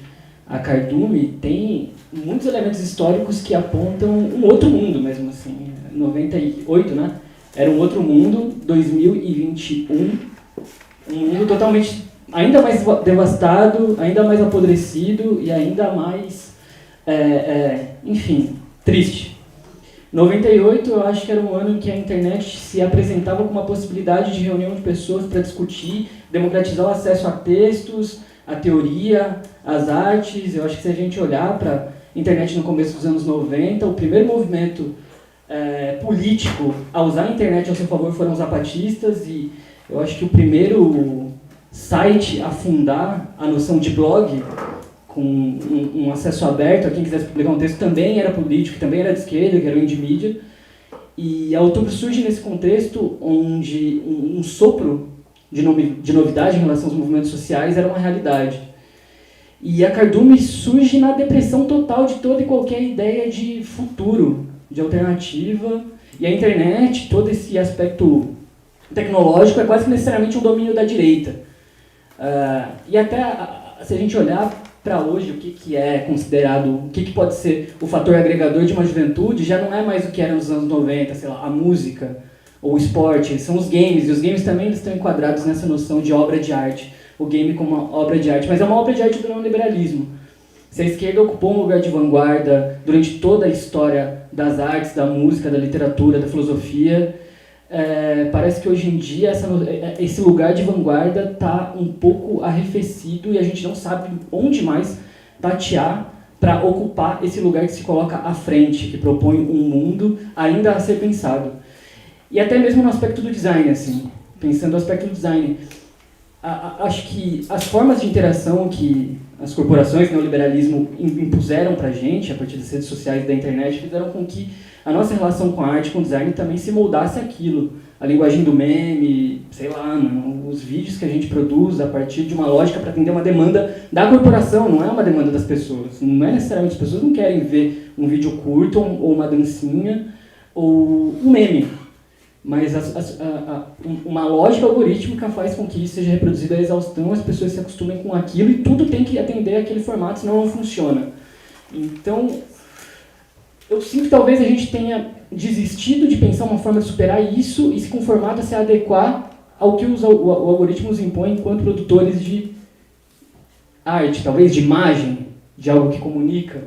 a Cardume, tem muitos elementos históricos que apontam um outro mundo mesmo, assim. 98, né? Era um outro mundo, 2021, um mundo totalmente ainda mais devastado, ainda mais apodrecido e ainda mais, enfim, triste. 98, eu acho que era um ano em que a internet se apresentava como uma possibilidade de reunião de pessoas para discutir, democratizar o acesso a textos, a teoria, as artes. Eu acho que se a gente olhar para a internet no começo dos anos 90, o primeiro movimento político a usar a internet ao seu favor foram os zapatistas, e eu acho que o primeiro site a fundar a noção de blog, com um acesso aberto a quem quisesse publicar um texto, também era político, também era de esquerda, que era o Indie Media. E a Outubro surge nesse contexto onde um sopro de novidade em relação aos movimentos sociais era uma realidade. E a Cardume surge na depressão total de toda e qualquer ideia de futuro, de alternativa, e a internet, todo esse aspecto tecnológico, é quase que necessariamente um domínio da direita. E até, se a gente olhar para hoje, o que é considerado, o que pode ser o fator agregador de uma juventude, já não é mais o que era nos anos 90, sei lá, a música ou o esporte, são os games, e os games também estão enquadrados nessa noção de obra de arte, o game como uma obra de arte, mas é uma obra de arte do neoliberalismo. Se a esquerda ocupou um lugar de vanguarda durante toda a história das artes, da música, da literatura, da filosofia, parece que hoje em dia esse lugar de vanguarda está um pouco arrefecido e a gente não sabe onde mais tatear para ocupar esse lugar que se coloca à frente, que propõe um mundo ainda a ser pensado. E até mesmo no aspecto do design, assim, pensando no aspecto do design, acho que as formas de interação que as corporações, o neoliberalismo impuseram para a gente, a partir das redes sociais e da internet, fizeram com que a nossa relação com a arte, com o design, também se moldasse aquilo. A linguagem do meme, sei lá, os vídeos que a gente produz a partir de uma lógica para atender uma demanda da corporação, não é uma demanda das pessoas. Não é necessariamente, as pessoas não querem ver um vídeo curto ou uma dancinha ou um meme. Mas uma lógica algorítmica faz com que isso seja reproduzido à exaustão, as pessoas se acostumem com aquilo e tudo tem que atender aquele formato, senão não funciona. Então, eu sinto que talvez a gente tenha desistido de pensar uma forma de superar isso e se conformado a se adequar ao que o algoritmo nos impõe enquanto produtores de arte, talvez de imagem, de algo que comunica.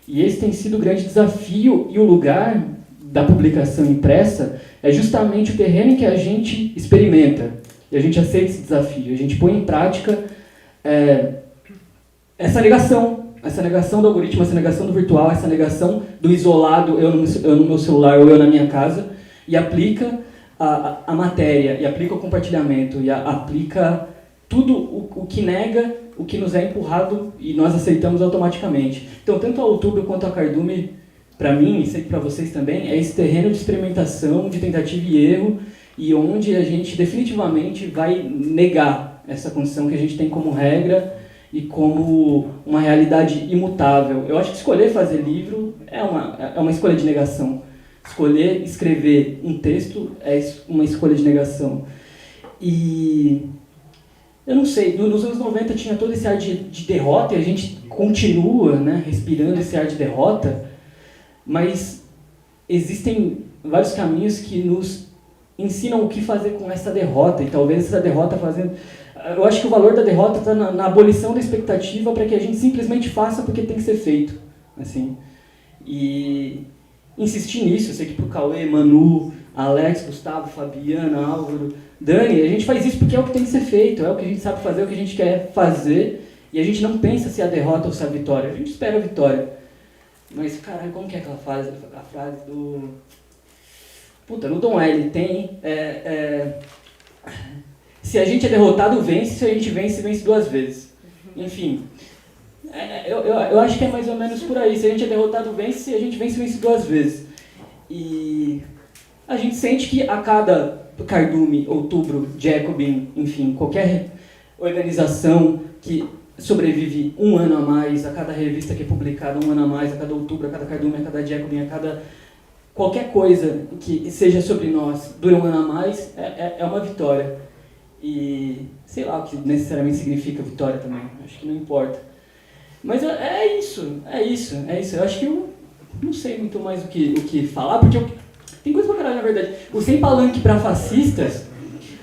E esse tem sido o grande desafio, e o lugar da publicação impressa é justamente o terreno em que a gente experimenta, e a gente aceita esse desafio, a gente põe em prática essa negação do algoritmo, essa negação do virtual, essa negação do isolado, eu no meu celular ou eu na minha casa, e aplica a matéria, e aplica o compartilhamento, e aplica tudo o que nega, o que nos é empurrado e nós aceitamos automaticamente. Então, tanto a Outubro quanto a Cardume, para mim, e sei que para vocês também, é esse terreno de experimentação, de tentativa e erro, e onde a gente definitivamente vai negar essa condição que a gente tem como regra e como uma realidade imutável. Eu acho que escolher fazer livro é uma escolha de negação. Escolher escrever um texto é uma escolha de negação. E eu não sei, nos anos 90 tinha todo esse ar de derrota, e a gente continua, né, respirando esse ar de derrota, mas existem vários caminhos que nos ensinam o que fazer com essa derrota, e talvez essa derrota fazendo... Eu acho que o valor da derrota está na abolição da expectativa para que a gente simplesmente faça porque tem que ser feito. Assim. E insistir nisso, eu sei que para o Cauê, Manu, Alex, Gustavo, Fabiana, Álvaro, Dani, a gente faz isso porque é o que tem que ser feito, é o que a gente sabe fazer, é o que a gente quer fazer, e a gente não pensa se é a derrota ou se é a vitória, a gente espera a vitória. Mas, caralho, como que é aquela frase do... Puta, no Dom L tem... Se a gente é derrotado, vence, se a gente vence, vence duas vezes. Enfim, eu acho que é mais ou menos por aí. Se a gente é derrotado, vence, se a gente vence, vence duas vezes. E a gente sente que a cada Cardume, Outubro, Jacobin, enfim, qualquer organização que sobrevive um ano a mais, a cada revista que é publicada um ano a mais, a cada Outubro, a cada Cardume, a cada Jacobin, a cada... Qualquer coisa que seja sobre nós dura um ano a mais, é uma vitória. E sei lá o que necessariamente significa vitória também, acho que não importa. Mas é isso. Eu acho que eu não sei muito mais o que falar, porque tem coisa pra caralho, na verdade. O Sem Palanque pra Fascistas,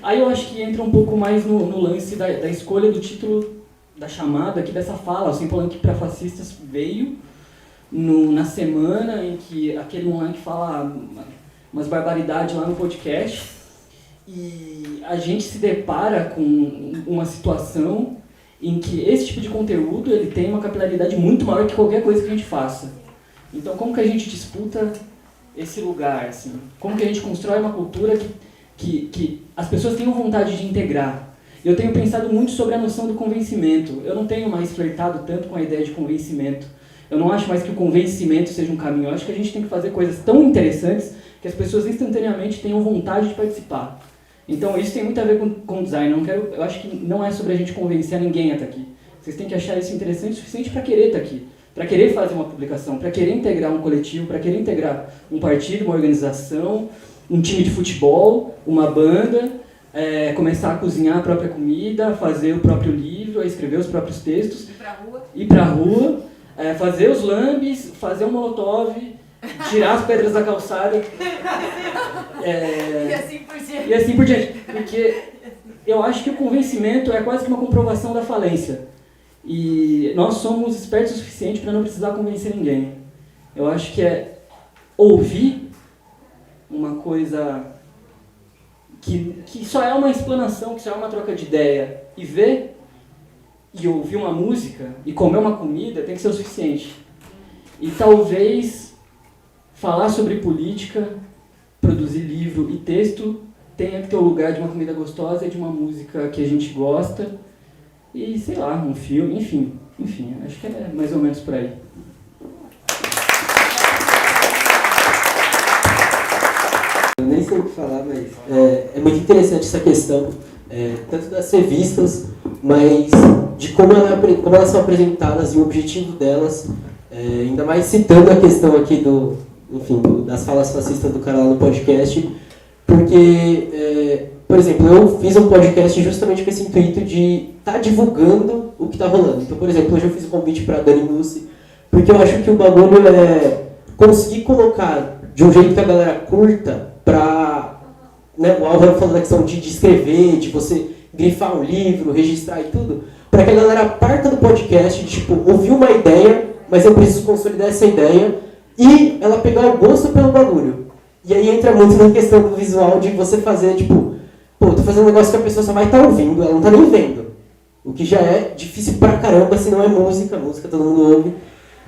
aí eu acho que entra um pouco mais no lance da escolha do título da chamada aqui dessa fala. O Sem Palanque pra Fascistas veio na semana em que aquele moleque fala umas barbaridades lá no podcast. E a gente se depara com uma situação em que esse tipo de conteúdo ele tem uma capilaridade muito maior que qualquer coisa que a gente faça. Então, como que a gente disputa esse lugar? Assim? Como que a gente constrói uma cultura que as pessoas tenham vontade de integrar? Eu tenho pensado muito sobre a noção do convencimento. Eu não tenho mais flertado tanto com a ideia de convencimento. Eu não acho mais que o convencimento seja um caminho. Eu acho que a gente tem que fazer coisas tão interessantes que as pessoas instantaneamente tenham vontade de participar. Então isso tem muito a ver com design. Eu acho que não é sobre a gente convencer a ninguém a estar aqui. Vocês têm que achar isso interessante o suficiente para querer estar aqui, para querer fazer uma publicação, para querer integrar um coletivo, para querer integrar um partido, uma organização, um time de futebol, uma banda, começar a cozinhar a própria comida, fazer o próprio livro, escrever os próprios textos, ir pra rua, fazer os lambes, fazer um molotov, tirar as pedras da calçada. E assim por diante. Porque eu acho que o convencimento é quase que uma comprovação da falência. E nós somos espertos o suficiente para não precisar convencer ninguém. Eu acho que é ouvir uma coisa que só é uma explanação, que só é uma troca de ideia, e ver e ouvir uma música e comer uma comida tem que ser o suficiente. E talvez falar sobre política, produzir livro e texto tenha que ter o lugar de uma comida gostosa e de uma música que a gente gosta e, sei lá, um filme, enfim, acho que é mais ou menos por aí.
Eu nem sei o que falar, mas é muito interessante essa questão, tanto das revistas, mas de como elas são apresentadas e o objetivo delas, ainda mais citando a questão aqui das falas fascistas do cara lá no podcast, porque, por exemplo, eu fiz um podcast justamente com esse intuito de estar divulgando o que está rolando. Então, por exemplo, hoje eu fiz um convite para a Dani Mussi, porque eu acho que o bagulho conseguir colocar de um jeito que a galera curta pra... Né, o Álvaro falou da questão de escrever, de você grifar um livro, registrar e tudo, para que a galera parta do podcast, tipo, ouvir uma ideia, mas eu preciso consolidar essa ideia, e ela pegar o gosto pelo bagulho. E aí entra muito na questão do visual, de você fazer, tipo, pô, tô fazendo um negócio que a pessoa só vai estar ouvindo, ela não tá nem vendo. O que já é difícil pra caramba, se não é música todo mundo ouve.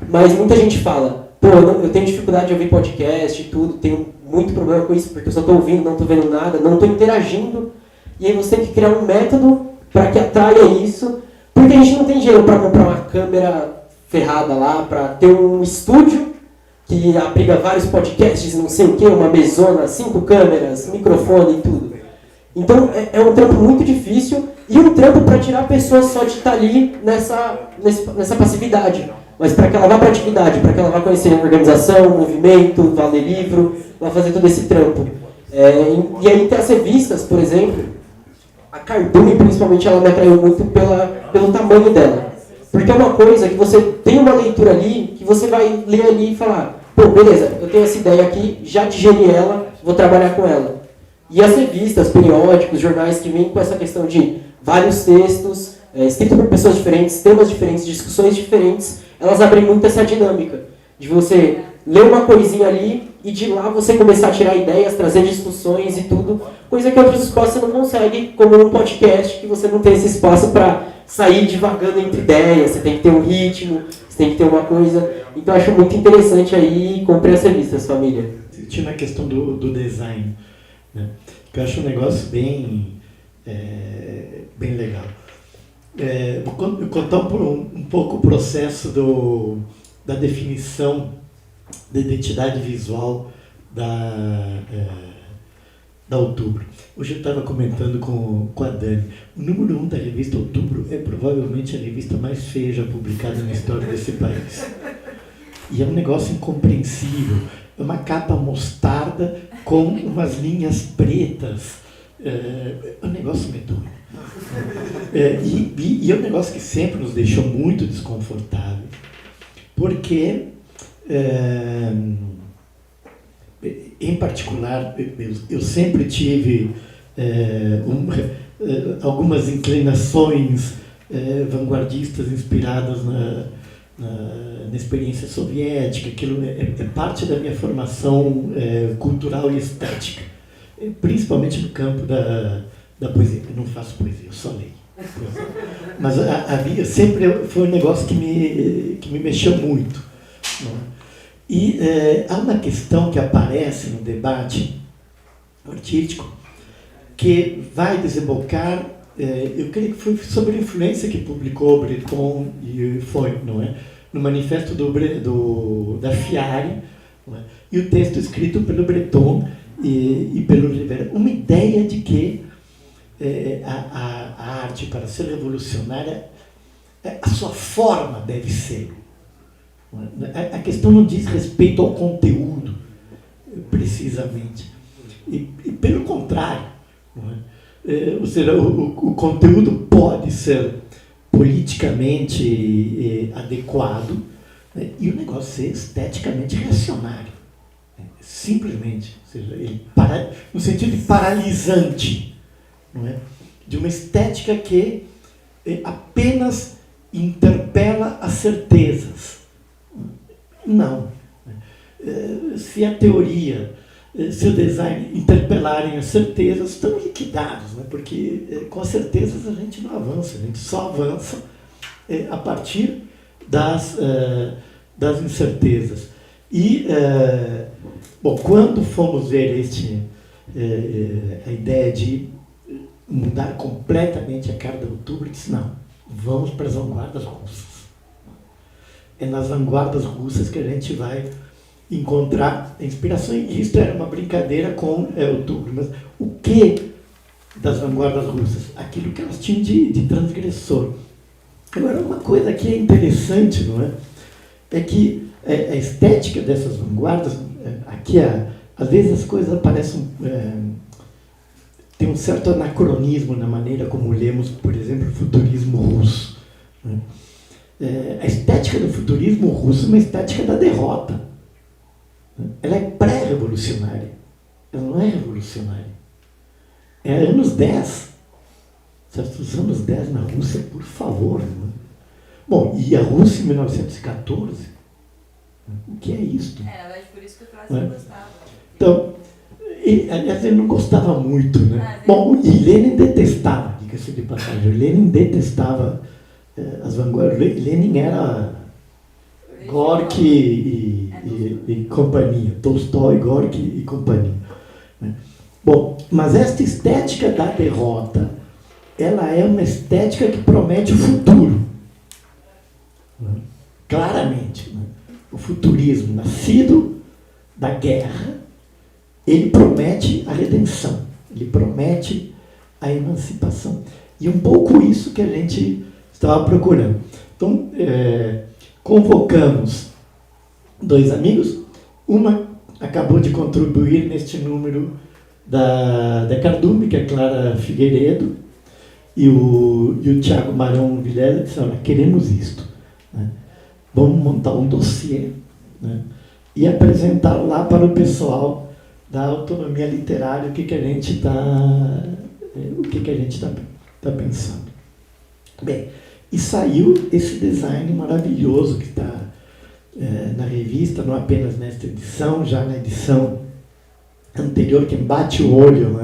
Mas muita gente fala, pô, eu tenho dificuldade de ouvir podcast e tudo, tenho muito problema com isso, porque eu só tô ouvindo, não tô vendo nada, não tô interagindo. E aí você tem que criar um método para que atraia isso, porque a gente não tem dinheiro para comprar uma câmera ferrada lá, para ter um estúdio que abriga vários podcasts, não sei o que, uma mesona, 5 câmeras, microfone e tudo. Então é um trampo muito difícil e um trampo para tirar a pessoa só de estar ali nessa passividade. Mas para que ela vá para a atividade, para que ela vá conhecer organização, movimento, vá ler livro, vá fazer todo esse trampo. E aí tem as revistas, por exemplo, a Cardume principalmente, ela me atraiu muito pelo tamanho dela. Porque é uma coisa que você tem uma leitura ali, que você vai ler ali e falar, pô, beleza, eu tenho essa ideia aqui, já digeri ela, vou trabalhar com ela. E as revistas, periódicos, jornais que vêm com essa questão de vários textos, escritos por pessoas diferentes, temas diferentes, discussões diferentes, elas abrem muito essa dinâmica de você ler uma coisinha ali e de lá você começar a tirar ideias, trazer discussões e tudo, coisa que outros espaços você não consegue, como num podcast, que você não tem esse espaço para sair divagando entre ideias, você tem que ter um ritmo, você tem que ter uma coisa. Então eu acho muito interessante aí, comprei as revistas, família.
Tinha a questão do design, né? Que eu acho um negócio bem legal. Vou contar um pouco o processo da definição da identidade visual da Outubro. Hoje eu estava comentando com a Dani. O número 1 da revista Outubro é provavelmente a revista mais feia já publicada na história desse país. E é um negócio incompreensível. É uma capa mostarda com umas linhas pretas. É um negócio medonho. E é um negócio que sempre nos deixou muito desconfortável. Porque... em particular, eu sempre tive algumas inclinações vanguardistas inspiradas na experiência soviética. Aquilo é parte da minha formação cultural e estética, principalmente no campo da poesia. Eu não faço poesia, eu só leio. Mas sempre foi um negócio que me mexeu muito, não é? E há uma questão que aparece no debate artístico que vai desembocar, eu creio que foi sobre a influência que publicou Breton e foi, não é? No manifesto da Fiare, não é? E o texto escrito pelo Breton e pelo Rivera, uma ideia de que a arte, para ser revolucionária, a sua forma deve ser. A questão não diz respeito ao conteúdo, precisamente. E pelo contrário, não é? Ou seja, o conteúdo pode ser politicamente adequado, né? E o negócio ser esteticamente reacionário. Simplesmente. Ou seja, no sentido de paralisante, não é? De uma estética que apenas interpela as certezas. Não. Se a teoria, se o design interpelarem as certezas, estão liquidados, né? Porque com as certezas a gente não avança, a gente só avança a partir das incertezas. E, bom, quando fomos ver a ideia de mudar completamente a cara da Outubro, disse, não, vamos para as vanguardas russas. É nas vanguardas russas que a gente vai encontrar inspiração. E isso era uma brincadeira com Outubro. Mas o que das vanguardas russas? Aquilo que elas tinham de transgressor. Agora, uma coisa que é interessante, não é? É que a estética dessas vanguardas, aqui às vezes as coisas parecem... tem um certo anacronismo na maneira como lemos, por exemplo, o futurismo russo, né? A estética do futurismo russo é uma estética da derrota. ela é pré-revolucionária, ela não é revolucionária. É anos 10, certos anos 10 na Rússia, por favor. Né? Bom, e a Rússia em 1914, o que é isto?
Na verdade, por isso que o Trotsky gostava.
Então, aliás, ele não gostava muito, né? Bom, e Lenin detestava, diga-se de passagem, Lenin detestava as vanguardas. Lenin era Gorky e companhia, Tolstói, Gorky e companhia. Né? Bom, mas esta estética da derrota, ela é uma estética que promete o futuro. Né? Claramente. Né? O futurismo nascido da guerra, ele promete a redenção, ele promete a emancipação. E um pouco isso que a gente estava procurando. Então, convocamos 2 amigos, uma acabou de contribuir neste número da Cardume, que é Clara Figueiredo, e o Tiago Marão Vilela disse, olha, queremos isto. Né? Vamos montar um dossiê, né? E apresentar lá para o pessoal da autonomia literária o que a gente está pensando. Bem, e saiu esse design maravilhoso que está na revista, não apenas nesta edição, já na edição anterior, quem bate o olho lá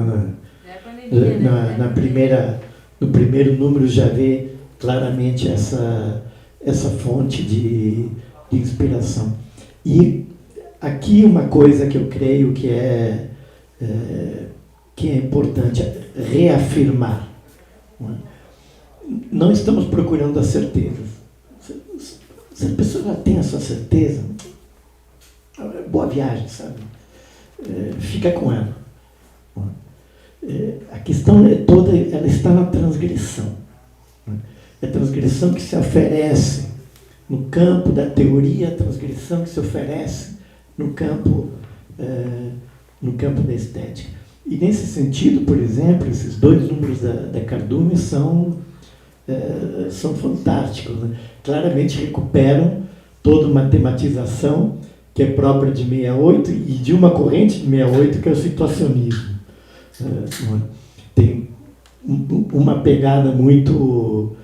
no primeiro número já vê claramente essa fonte de inspiração. E aqui uma coisa que eu creio que é importante reafirmar. Não estamos procurando a certeza. Se a pessoa já tem a sua certeza, boa viagem, sabe? Fica com ela. A questão toda, ela está na transgressão. É a transgressão que se oferece no campo da teoria, a transgressão que se oferece no campo da estética. E nesse sentido, por exemplo, esses 2 números da Cardume são fantásticos. Né? Claramente recuperam toda uma tematização que é própria de 68 e de uma corrente de 68 que é o situacionismo. Tem uma pegada muito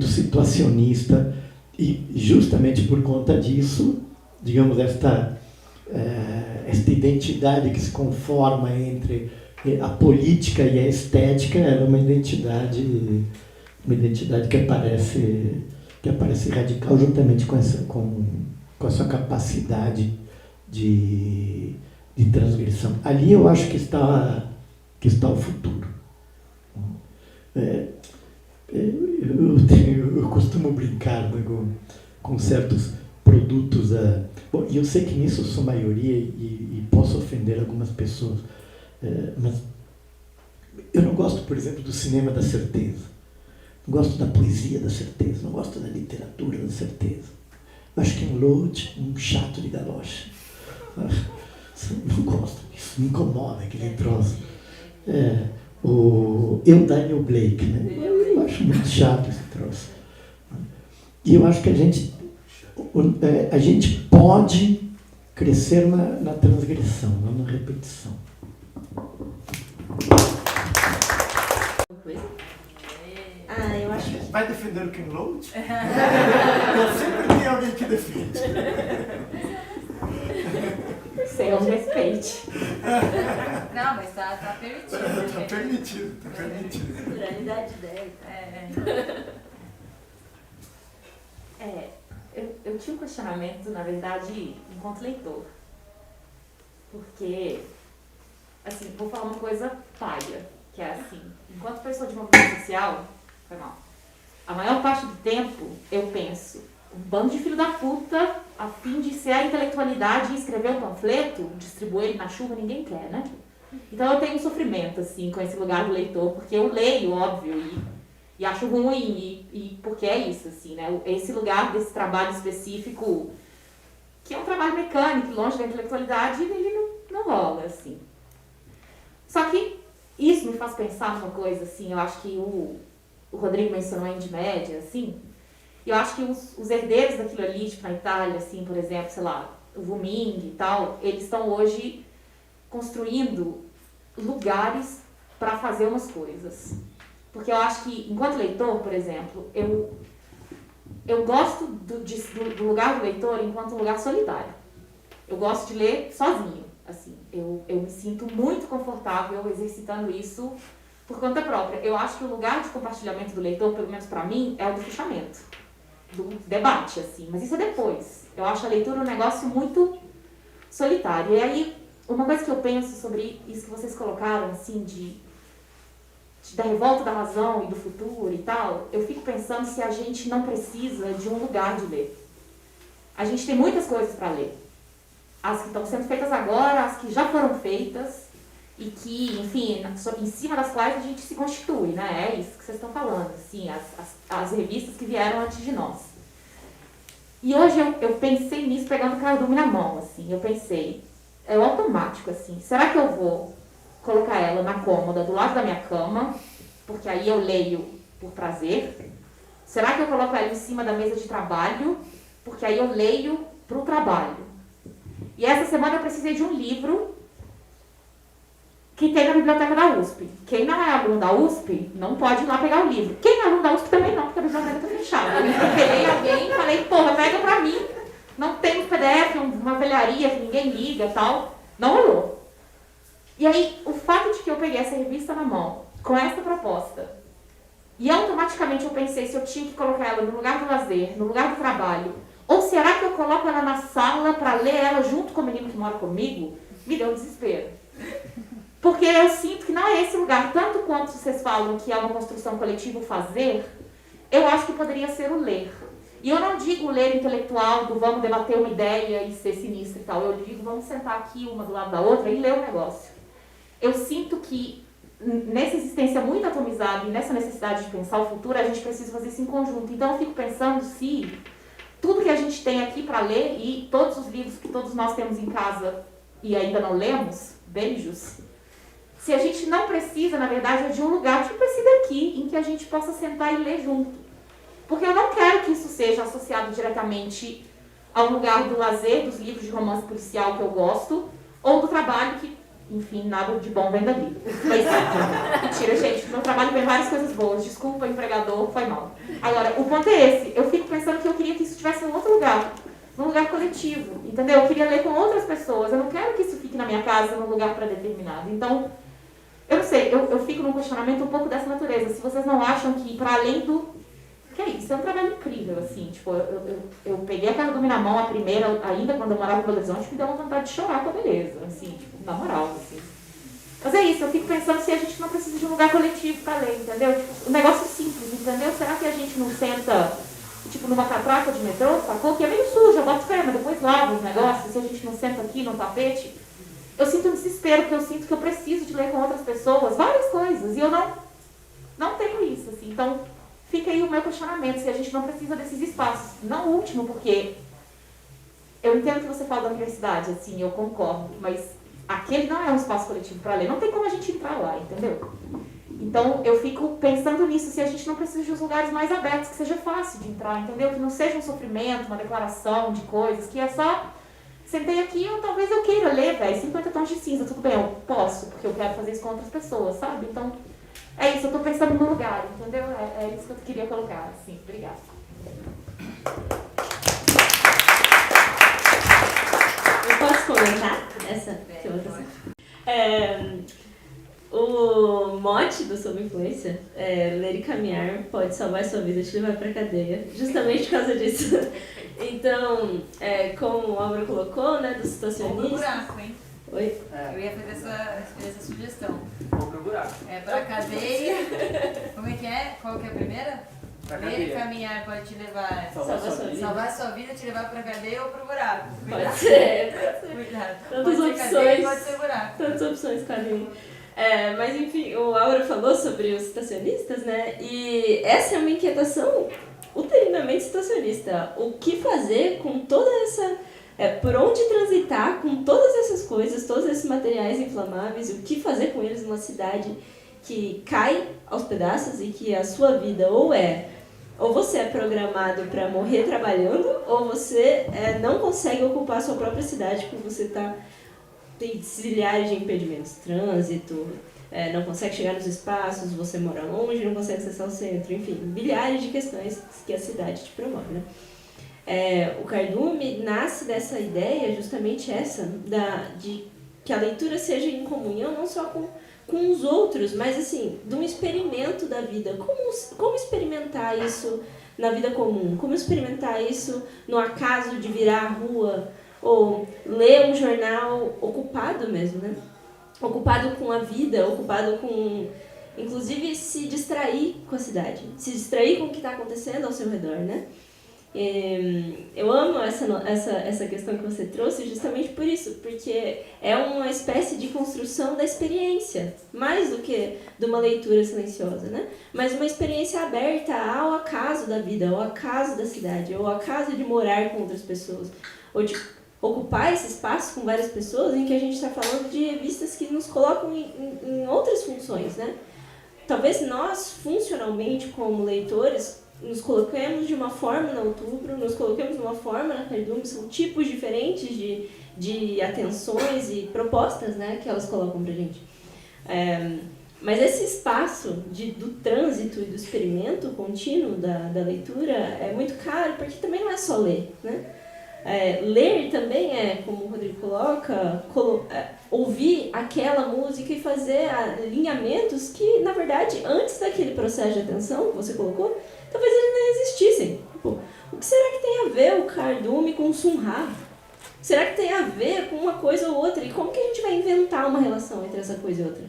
situacionista e justamente por conta disso, digamos, esta identidade que se conforma entre a política e a estética é uma identidade que aparece radical juntamente com a sua capacidade de transgressão. Ali eu acho que está o futuro. Eu costumo brincar, né, com certos produtos. Bom, e eu sei que nisso eu sou maioria e posso ofender algumas pessoas, mas eu não gosto, por exemplo, do cinema da certeza. Não gosto da poesia da certeza, não gosto da literatura da certeza. Eu acho que é um load, um chato de galocha. Não gosto disso, me incomoda aquele troço. O Daniel Blake, né? Eu acho muito chato esse troço. E eu acho que a gente pode crescer na transgressão, não na repetição.
Eu acho que...
Vai defender o Ken Loach? Eu sempre tem alguém que defende.
Senhor, respeite.
Não, mas tá permitido.
Tá permitido.
Pluralidade de ideia.
Eu tinha um questionamento, na verdade, enquanto leitor. Porque, assim, vou falar uma coisa paia, que é assim, enquanto pessoa de movimento social, foi mal, a maior parte do tempo eu penso, um bando de filho da puta, a fim de ser a intelectualidade e escrever um panfleto, distribuir ele na chuva, ninguém quer, né? Então eu tenho um sofrimento, assim, com esse lugar do leitor, porque eu leio, óbvio, e acho ruim, e porque é isso, assim, né? Esse lugar desse trabalho específico, que é um trabalho mecânico, longe da intelectualidade, ele não rola, assim. Só que isso me faz pensar numa coisa, assim, eu acho que o Rodrigo mencionou a Indie Média, assim, e eu acho que os herdeiros daquilo ali, tipo, na Itália, assim, por exemplo, sei lá, o Wuming e tal, eles estão hoje construindo lugares para fazer umas coisas. Porque eu acho que, enquanto leitor, por exemplo, eu gosto do lugar do leitor enquanto um lugar solitário. Eu gosto de ler sozinho. Assim, eu me sinto muito confortável exercitando isso por conta própria. Eu acho que o lugar de compartilhamento do leitor, pelo menos para mim, é o do fechamento, do debate, assim. Mas isso é depois. Eu acho a leitura um negócio muito solitário. E aí, uma coisa que eu penso sobre isso que vocês colocaram, assim, da revolta da razão e do futuro e tal, eu fico pensando se a gente não precisa de um lugar de ler. A gente tem muitas coisas para ler. As que estão sendo feitas agora, as que já foram feitas e que, enfim, em cima das quais a gente se constitui, né? É isso que vocês estão falando, assim, as revistas que vieram antes de nós. E hoje eu pensei nisso pegando o cardume na mão, assim, eu pensei, é automático, assim, será que eu vou colocar ela na cômoda do lado da minha cama, porque aí eu leio por prazer? Será que eu coloco ela em cima da mesa de trabalho, porque aí eu leio pro trabalho? E essa semana eu precisei de um livro que tem na biblioteca da USP. Quem não é aluno da USP não pode ir lá pegar o livro. Quem é aluno da USP também não, porque a biblioteca está fechada. Eu peguei alguém e falei, porra, pega pra mim. Não tem um PDF, uma velharia que ninguém liga e tal. Não rolou. E aí, o fato de que eu peguei essa revista na mão, com essa proposta, e automaticamente eu pensei se eu tinha que colocar ela no lugar do lazer, no lugar do trabalho, ou será que eu coloco ela na sala para ler ela junto com o menino que mora comigo? Me deu um desespero. Porque eu sinto que não é esse lugar, tanto quanto vocês falam que é uma construção coletiva o fazer, eu acho que poderia ser o ler. E eu não digo o ler intelectual do vamos debater uma ideia e ser sinistro e tal, eu digo vamos sentar aqui uma do lado da outra e ler o negócio. Eu sinto que nessa existência muito atomizada e nessa necessidade de pensar o futuro, a gente precisa fazer isso em conjunto. Então eu fico pensando se tudo que a gente tem aqui para ler e todos os livros que todos nós temos em casa e ainda não lemos, beijos, se a gente não precisa, na verdade, de um lugar tipo esse daqui, em que a gente possa sentar e ler junto. Porque eu não quero que isso seja associado diretamente ao lugar do lazer, dos livros de romance policial que eu gosto, ou do trabalho que, enfim, nada de bom vem dali. Mas, mentira, gente, no meu trabalho vem várias coisas boas. Desculpa, empregador, foi mal. Agora, o ponto é esse. Eu fico pensando que eu queria que isso estivesse em outro lugar. Num lugar coletivo, entendeu? Eu queria ler com outras pessoas. Eu não quero que isso fique na minha casa, num lugar pré-determinado. Então, eu não sei, eu fico num questionamento um pouco dessa natureza. Se vocês não acham que, para além do... Que é isso? É um trabalho incrível, assim. Tipo, eu peguei a cardume na mão, a primeira, ainda quando eu morava em Belo Horizonte, me deu uma vontade de chorar com a beleza, assim, tipo, na moral, assim. Mas é isso, eu fico pensando se a gente não precisa de um lugar coletivo para ler, entendeu? Tipo, um negócio simples, entendeu? Será que a gente não senta, tipo, numa catraca de metrô, sacou? Que é meio sujo, eu boto fé, mas depois lava os negócios, se a gente não senta aqui no tapete. Eu sinto um desespero, porque eu sinto que eu preciso de ler com outras pessoas, várias coisas, e eu não tenho isso, assim. Então, fica aí o meu questionamento, se a gente não precisa desses espaços. Não o último, porque eu entendo que você fala da universidade, assim, eu concordo, mas aquele não é um espaço coletivo para ler, não tem como a gente entrar lá, entendeu? Então, eu fico pensando nisso, se a gente não precisa de uns lugares mais abertos, que seja fácil de entrar, entendeu? Que não seja um sofrimento, uma declaração de coisas, que é só... Sentei aqui, talvez eu queira ler, velho, 50 tons de cinza, tudo bem, eu posso, porque eu quero fazer isso com outras pessoas, sabe? Então, é isso, eu tô pensando no lugar, entendeu? É isso que eu queria colocar, assim, obrigada.
Eu posso comentar essa outra? O mote do Sob Influência é ler e caminhar pode salvar sua vida e te levar pra cadeia, justamente por causa disso. Então, como o Álvaro colocou, né, dos situacionistas...
Vou pro buraco, hein?
Oi?
Eu ia fazer essa sugestão.
Vou pro buraco.
Pra cadeia... Como é que é? Qual que é a primeira?
Pra
Ler e
cadeia.
caminhar pode te levar...
Salvar sua vida.
Salvar sua vida, te levar pra cadeia ou pro buraco.
Pode ser.
Cuidado.
Tantas
Pode ser cadeia,
opções.
pode ser buraco.
Tantas opções, Carlinhos. Mas enfim, o Álvaro falou sobre os situacionistas, né? E essa é uma inquietação uterinamente situacionista. O que fazer com toda essa... por onde transitar com todas essas coisas, todos esses materiais inflamáveis, o que fazer com eles numa cidade que cai aos pedaços e que a sua vida ou é ou você é programado para morrer trabalhando, ou você não consegue ocupar a sua própria cidade porque você tem zilhares de impedimentos, trânsito, não consegue chegar nos espaços, você mora longe, não consegue acessar o centro, enfim, milhares de questões que a cidade te promove, né? O Cardume nasce dessa ideia, justamente essa, de que a leitura seja em comunhão, não só com os outros, mas assim, de um experimento da vida. Como experimentar isso na vida comum? Como experimentar isso no acaso de virar a rua? Ou ler um jornal ocupado mesmo, né? Ocupado com a vida, ocupado com, inclusive, se distrair com a cidade, se distrair com o que está acontecendo ao seu redor, né? Eu amo essa questão que você trouxe justamente por isso, porque é uma espécie de construção da experiência, mais do que de uma leitura silenciosa, né? Mas uma experiência aberta ao acaso da vida, ao acaso da cidade, ao acaso de morar com outras pessoas, ou de ocupar esse espaço com várias pessoas, em que a gente está falando de revistas que nos colocam em outras funções, né? Talvez nós, funcionalmente, como leitores, nos coloquemos de uma forma na Outubro, nos coloquemos de uma forma na Cardume, são tipos diferentes de atenções e propostas, né, que elas colocam pra gente. Mas esse espaço do trânsito e do experimento contínuo da leitura é muito caro, porque também não é só ler, né? Ler também como o Rodrigo coloca, ouvir aquela música e fazer alinhamentos que, na verdade, antes daquele processo de atenção que você colocou, talvez eles nem existissem. Tipo, o que será que tem a ver o Cardume com o Sun-Ra? Será que tem a ver com uma coisa ou outra? E como que a gente vai inventar uma relação entre essa coisa e outra?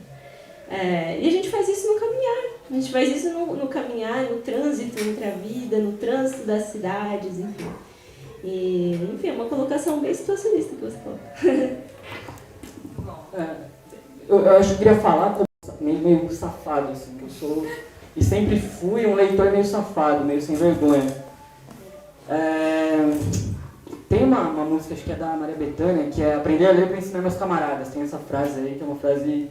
E a gente faz isso no caminhar. A gente faz isso no caminhar, no trânsito entre a vida, no trânsito das cidades, enfim. Enfim, é uma colocação bem situacionista que você coloca.
Eu acho que eu queria falar como meio safado, assim, que eu sou e sempre fui um leitor meio safado, meio sem vergonha. Tem uma música, acho que é da Maria Bethânia, que é aprender a ler para ensinar meus camaradas. Tem essa frase aí, que é uma frase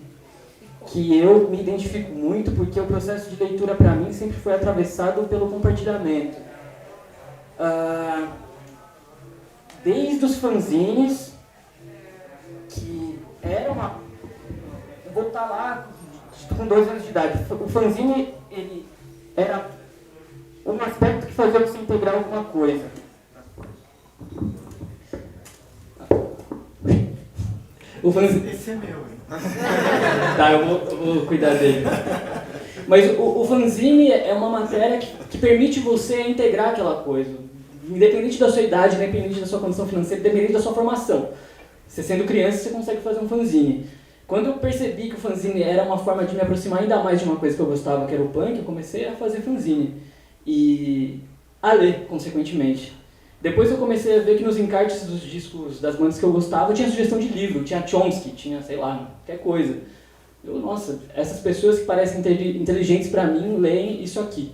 que eu me identifico muito, porque o processo de leitura para mim sempre foi atravessado pelo compartilhamento. Desde os fanzines, que era uma... Eu vou estar lá com 2 anos de idade. O fanzine, ele era um aspecto que fazia você integrar alguma coisa. O fanzine...
Esse é meu, hein?
Tá, eu vou cuidar dele. Mas o fanzine é uma matéria que permite você integrar aquela coisa. Independente da sua idade, independente da sua condição financeira, independente da sua formação. Você sendo criança, você consegue fazer um fanzine. Quando eu percebi que o fanzine era uma forma de me aproximar ainda mais de uma coisa que eu gostava, que era o punk, eu comecei a fazer fanzine. E a ler, consequentemente. Depois eu comecei a ver que nos encartes dos discos das bandas que eu gostava, tinha sugestão de livro, tinha Chomsky, tinha, sei lá, qualquer coisa. Nossa, essas pessoas que parecem inteligentes pra mim, leem isso aqui.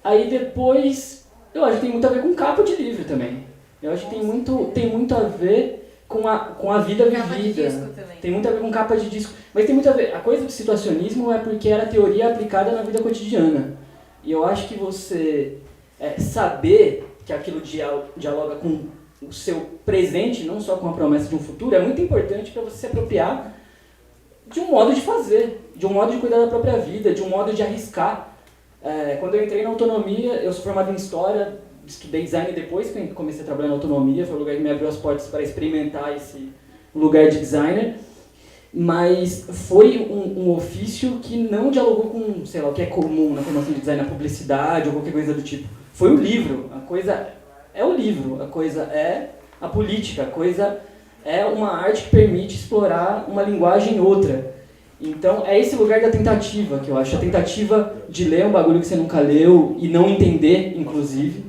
Aí depois... Eu acho que tem muito a ver com capa de livro também. Eu acho que tem muito a ver com a vida vivida. Tem muito a ver com capa de disco. Mas tem muito a ver... A coisa do situacionismo é porque era teoria aplicada na vida cotidiana. E eu acho que você saber que aquilo dialoga com o seu presente, não só com a promessa de um futuro, é muito importante para você se apropriar de um modo de fazer, de um modo de cuidar da própria vida, de um modo de arriscar. Quando eu entrei na Autonomia, eu sou formado em História, estudei Design depois que comecei a trabalhar na Autonomia, foi o lugar que me abriu as portas para experimentar esse lugar de designer, mas foi um ofício que não dialogou com, sei lá, o que é comum na formação de design, a publicidade ou qualquer coisa do tipo. Foi o livro, a coisa é o livro, a coisa é a política, a coisa é uma arte que permite explorar uma linguagem outra. Então, é esse lugar da tentativa que eu acho. A tentativa de ler um bagulho que você nunca leu e não entender, inclusive.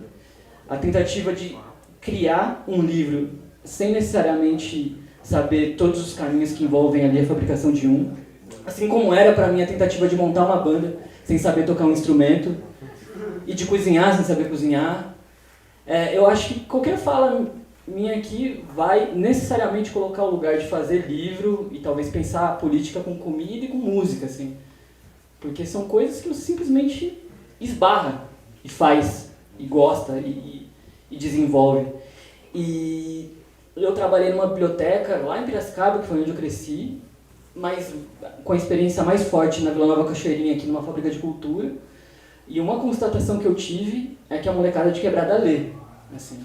A tentativa de criar um livro sem necessariamente saber todos os caminhos que envolvem ali a fabricação de um. Assim como era pra mim a tentativa de montar uma banda sem saber tocar um instrumento. E de cozinhar sem saber cozinhar. Eu acho que qualquer fala minha aqui vai necessariamente colocar o lugar de fazer livro e talvez pensar a política com comida e com música, assim. Porque são coisas que você simplesmente esbarra. faz, e gosta, e desenvolve. E eu trabalhei numa biblioteca lá em Piracicaba, que foi onde eu cresci, mas com a experiência mais forte na Vila Nova Cachoeirinha, aqui numa fábrica de cultura. E uma constatação que eu tive é que a molecada de quebrada lê, assim,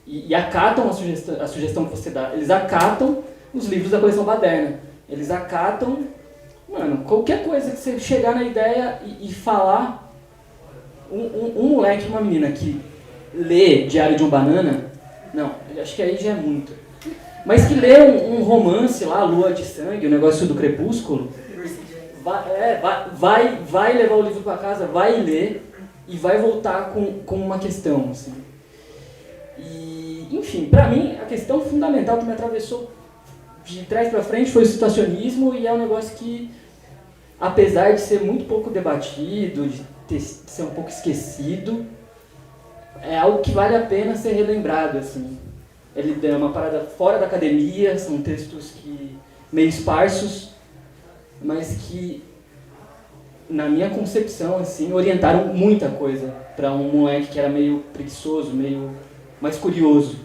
e acatam a sugestão que você dá. Eles acatam os livros da coleção Baderna. Eles acatam, mano, qualquer coisa que você chegar na ideia e falar. Um moleque e uma menina que lê Diário de um Banana, não, acho que aí já é muito. Mas que lê um romance lá, Lua de Sangue, o negócio do Crepúsculo, vai levar o livro para casa, vai ler e vai voltar com uma questão, assim. E, enfim, para mim, a questão fundamental que me atravessou de trás para frente foi o situacionismo, e é um negócio que, apesar de ser muito pouco debatido, de ser um pouco esquecido, é algo que vale a pena ser relembrado, assim. Ele é uma parada fora da academia, são textos meio esparsos, mas que, na minha concepção, assim, orientaram muita coisa para um moleque que era meio preguiçoso, meio mais curioso.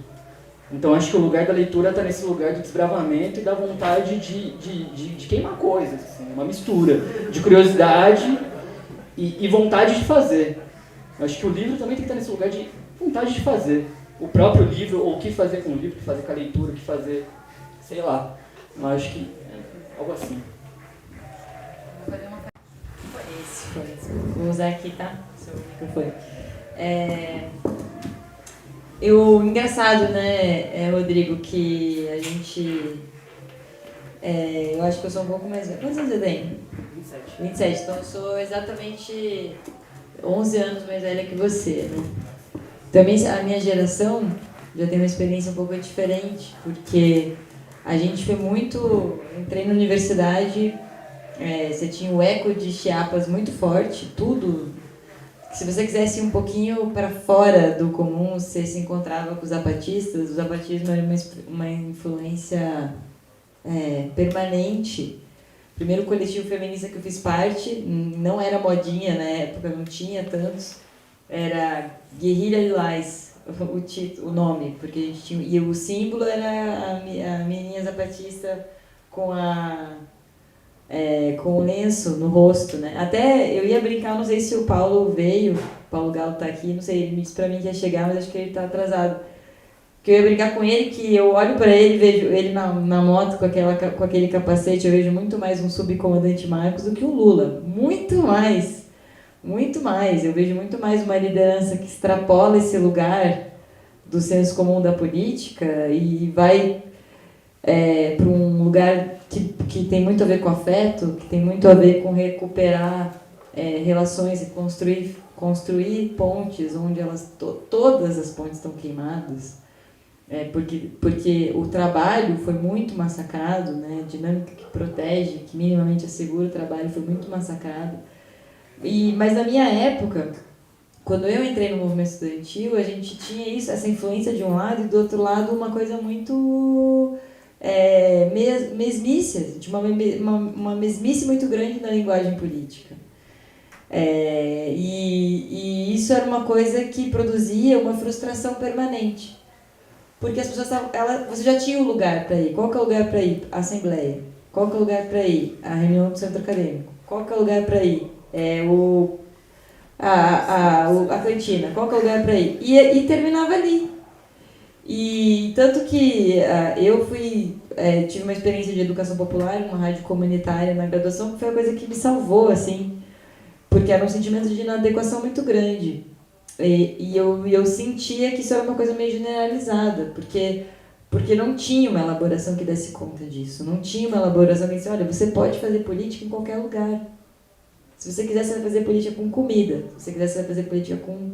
Então acho que o lugar da leitura está nesse lugar de desbravamento e da vontade de queimar coisas, assim, uma mistura de curiosidade e vontade de fazer. Acho que o livro também tem que estar nesse lugar de vontade de fazer. O próprio livro, ou o que fazer com o livro, o que fazer com a leitura, o que fazer, sei lá. Eu acho que é algo assim.
Esse. Vou usar aqui, tá? Seu microfone. Engraçado, né, Rodrigo, que a gente... eu acho que eu sou um pouco mais velha. Quantos anos você tem? 27. Então eu sou exatamente 11 anos mais velha que você, né? Também a minha geração já tem uma experiência um pouco diferente, porque a gente foi muito... Entrei na universidade, você tinha o eco de Chiapas muito forte, tudo. Se você quisesse ir um pouquinho para fora do comum, você se encontrava com os zapatistas. O zapatismo era uma influência permanente. O primeiro coletivo feminista que eu fiz parte, não era modinha na época, não tinha tantos, era Guerrilha Lilás, o nome, porque a gente tinha, e o símbolo era a menininha zapatista com o lenço no rosto, né? Até eu ia brincar, não sei se o Paulo veio, o Paulo Galo tá aqui, não sei, ele me disse pra mim que ia chegar, mas acho que ele tá atrasado. Que eu ia brincar com ele, que eu olho pra ele, vejo ele na moto com aquele capacete, eu vejo muito mais um subcomandante Marcos do que um Lula. Muito mais. Muito mais. Eu vejo muito mais uma liderança que extrapola esse lugar do senso comum da política e vai para um lugar que tem muito a ver com afeto, que tem muito a ver com recuperar relações e construir pontes onde todas as pontes estão queimadas. Porque o trabalho foi muito massacrado, né? A dinâmica que protege, que minimamente assegura o trabalho foi muito massacrado. Mas na minha época, quando eu entrei no movimento estudantil, a gente tinha essa influência de um lado e do outro lado uma coisa muito mesmice, de uma mesmice muito grande na linguagem política. E isso era uma coisa que produzia uma frustração permanente. Porque as pessoas você já tinha um lugar para ir. Qual que é o lugar para ir? A Assembleia. Qual que é o lugar para ir? A reunião do centro acadêmico. Qual que é o lugar para ir? A cantina. Qual que é o lugar para ir? E terminava ali. E tanto que eu tive uma experiência de educação popular, uma rádio comunitária na graduação, que foi a coisa que me salvou, assim, porque era um sentimento de inadequação muito grande. E eu sentia que isso era uma coisa meio generalizada, porque não tinha uma elaboração que desse conta disso. Não tinha uma elaboração que disse, olha, você pode fazer política em qualquer lugar. Se você quiser, você vai fazer política com comida. Se você quiser, você vai fazer política com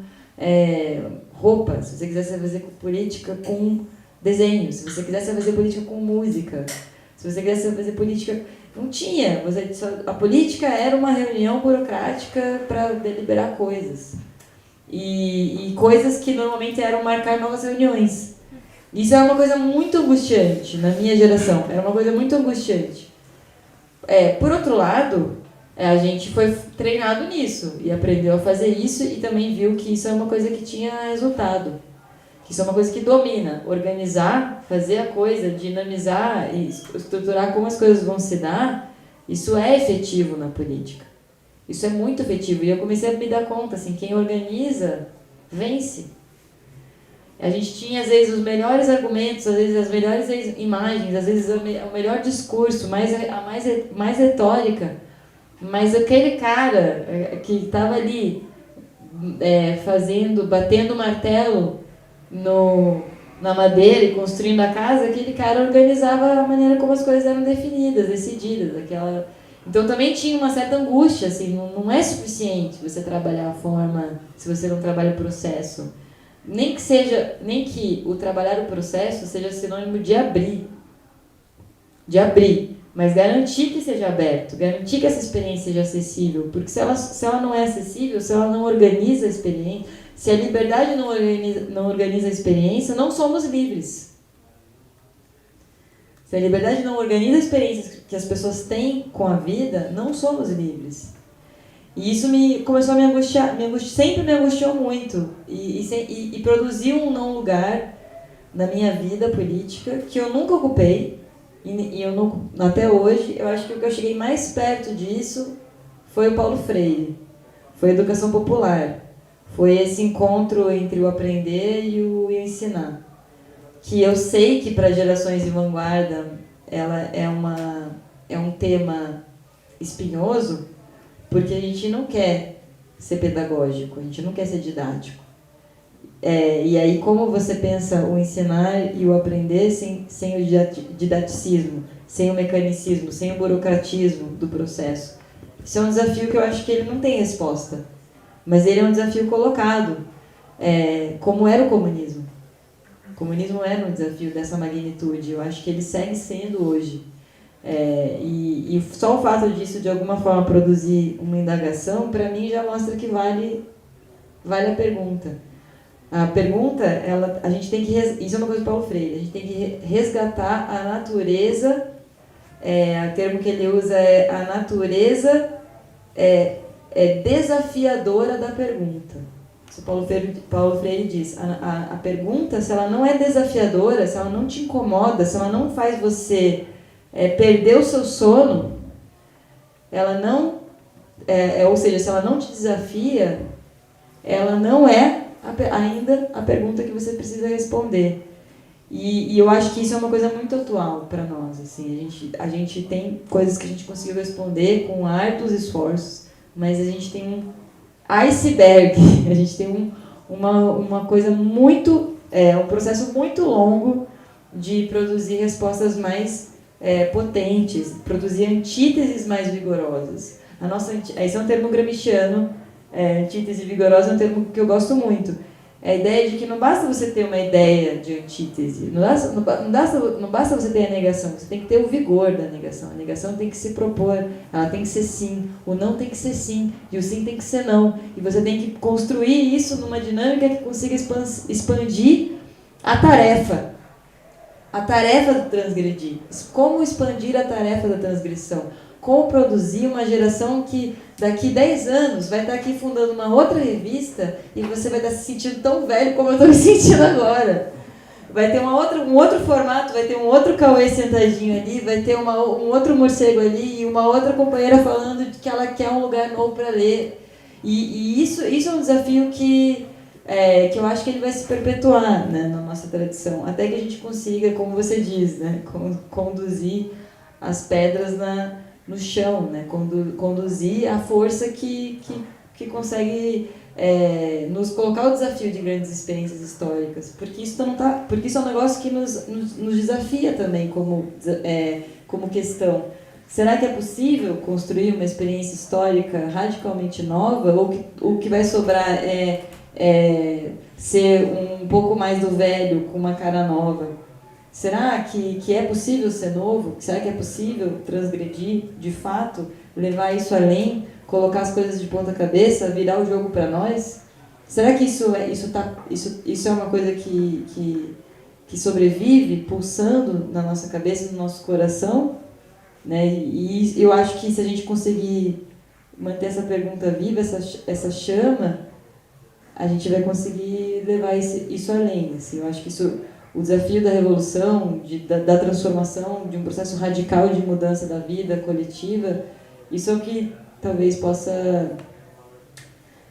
roupa. Se você quiser, você vai fazer política com desenho. Se você quiser, você vai fazer política com música. Se você quiser, você vai fazer política... Não tinha. A política era uma reunião burocrática para deliberar coisas. E coisas que normalmente eram marcar novas reuniões. Isso era uma coisa muito angustiante na minha geração. Era uma coisa muito angustiante. Por outro lado, a gente foi treinado nisso e aprendeu a fazer isso e também viu que isso é uma coisa que tinha resultado. Que isso é uma coisa que domina. Organizar, fazer a coisa, dinamizar e estruturar como as coisas vão se dar, isso é efetivo na política. Isso é muito efetivo. E eu comecei a me dar conta, assim, quem organiza, vence. A gente tinha, às vezes, os melhores argumentos, às vezes, as melhores imagens, às vezes, o melhor discurso, mais retórica. Mas aquele cara que estava ali batendo o martelo na madeira e construindo a casa, aquele cara organizava a maneira como as coisas eram definidas, decididas. Então também tinha uma certa angústia, assim, não é suficiente você trabalhar a forma se você não trabalha o processo. Nem que o trabalhar o processo seja sinônimo de abrir, mas garantir que seja aberto, garantir que essa experiência seja acessível, porque se ela não é acessível, se ela não organiza a experiência, se a liberdade não organiza a experiência, não somos livres. Se a liberdade não organiza a experiência que as pessoas têm com a vida, não somos livres. E isso começou a me angustiar, sempre me angustiou muito. E produziu um não lugar na minha vida política que eu nunca ocupei. E eu não, até hoje, eu acho que o que eu cheguei mais perto disso foi o Paulo Freire. Foi a educação popular. Foi esse encontro entre o aprender e o ensinar. Que eu sei que para gerações de vanguarda ela é um tema espinhoso, porque a gente não quer ser pedagógico, a gente não quer ser didático. E aí, como você pensa o ensinar e o aprender sem o didaticismo, sem o mecanicismo, sem o burocratismo do processo? Isso é um desafio que eu acho que ele não tem resposta, mas ele é um desafio colocado, como era o comunismo. O comunismo era um desafio dessa magnitude, eu acho que ele segue sendo hoje. E só o fato disso, de alguma forma, produzir uma indagação, para mim já mostra que vale a pergunta. A pergunta, a gente tem que... Isso é uma coisa do Paulo Freire. A gente tem que resgatar a natureza... o termo que ele usa é a natureza desafiadora da pergunta. Isso Paulo Freire diz. A pergunta, se ela não é desafiadora, se ela não te incomoda, se ela não faz você perder o seu sono, ela não... ou seja, se ela não te desafia, ela não é ainda a pergunta que você precisa responder. E eu acho que isso é uma coisa muito atual para nós. Assim, a gente tem coisas que a gente conseguiu responder com árduos esforços, mas a gente tem um iceberg, a gente tem uma coisa muito... um processo muito longo de produzir respostas mais potentes, produzir antíteses mais vigorosas. Esse é um termo gramsciano. Antítese vigorosa é um termo que eu gosto muito. É a ideia de que não basta você ter uma ideia de antítese, não basta você ter a negação, você tem que ter o vigor da negação. A negação tem que se propor, ela tem que ser sim, o não tem que ser sim, e o sim tem que ser não. E você tem que construir isso numa dinâmica que consiga expandir a tarefa do transgredir. Como expandir a tarefa da transgressão? Como produzir uma geração que daqui 10 anos vai estar aqui fundando uma outra revista e você vai estar se sentindo tão velho como eu estou me sentindo agora. Vai ter um outro formato, vai ter um outro Cauê sentadinho ali, vai ter um outro morcego ali e uma outra companheira falando que ela quer um lugar novo para ler. E isso é um desafio que eu acho que ele vai se perpetuar, né, na nossa tradição, até que a gente consiga, como você diz, né, conduzir as pedras no chão, né? Conduzir a força que consegue nos colocar o desafio de grandes experiências históricas, porque isso é um negócio que nos desafia também como questão. Será que é possível construir uma experiência histórica radicalmente nova, ou o que vai sobrar ser um pouco mais do velho com uma cara nova? Será que é possível ser novo? Será que é possível transgredir, de fato, levar isso além, colocar as coisas de ponta cabeça, virar o jogo para nós? Será que isso é uma coisa que sobrevive, pulsando na nossa cabeça, no nosso coração? Né? E eu acho que se a gente conseguir manter essa pergunta viva, essa chama, a gente vai conseguir levar isso além. Assim, eu acho que o desafio da revolução, da transformação, de um processo radical de mudança da vida coletiva, isso é o que talvez possa...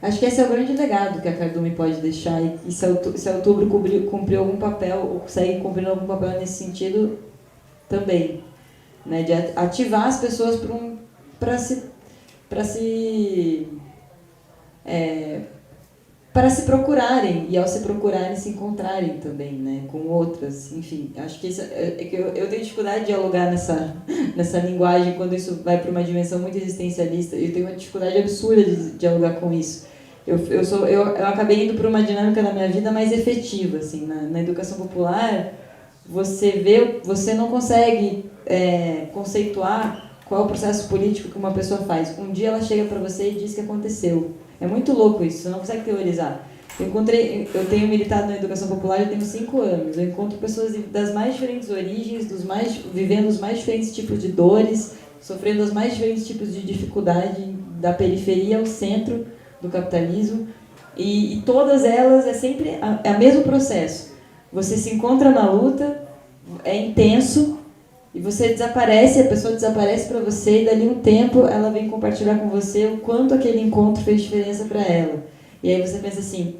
Acho que esse é o grande legado que a Cardume pode deixar, e se a Outubro cumpriu algum papel, ou consegue cumprir algum papel nesse sentido também, né, de ativar as pessoas para se procurarem, e ao se procurarem, se encontrarem também, né, com outras, enfim. Acho que isso é que eu tenho dificuldade de dialogar nessa linguagem quando isso vai para uma dimensão muito existencialista. Eu tenho uma dificuldade absurda de dialogar com isso. Eu acabei indo para uma dinâmica da minha vida mais efetiva, assim, na educação popular. Você não consegue conceituar qual é o processo político que uma pessoa faz. Um dia ela chega para você e diz que aconteceu. É muito louco isso, você não consegue teorizar. Eu tenho militado na educação popular, eu tenho 5 anos. Eu encontro pessoas das mais diferentes origens, vivendo os mais diferentes tipos de dores, sofrendo os mais diferentes tipos de dificuldade, da periferia ao centro do capitalismo. E todas elas é sempre o mesmo processo. Você se encontra na luta, é intenso, e você desaparece, a pessoa desaparece para você, e dali um tempo ela vem compartilhar com você o quanto aquele encontro fez diferença para ela. E aí você pensa assim,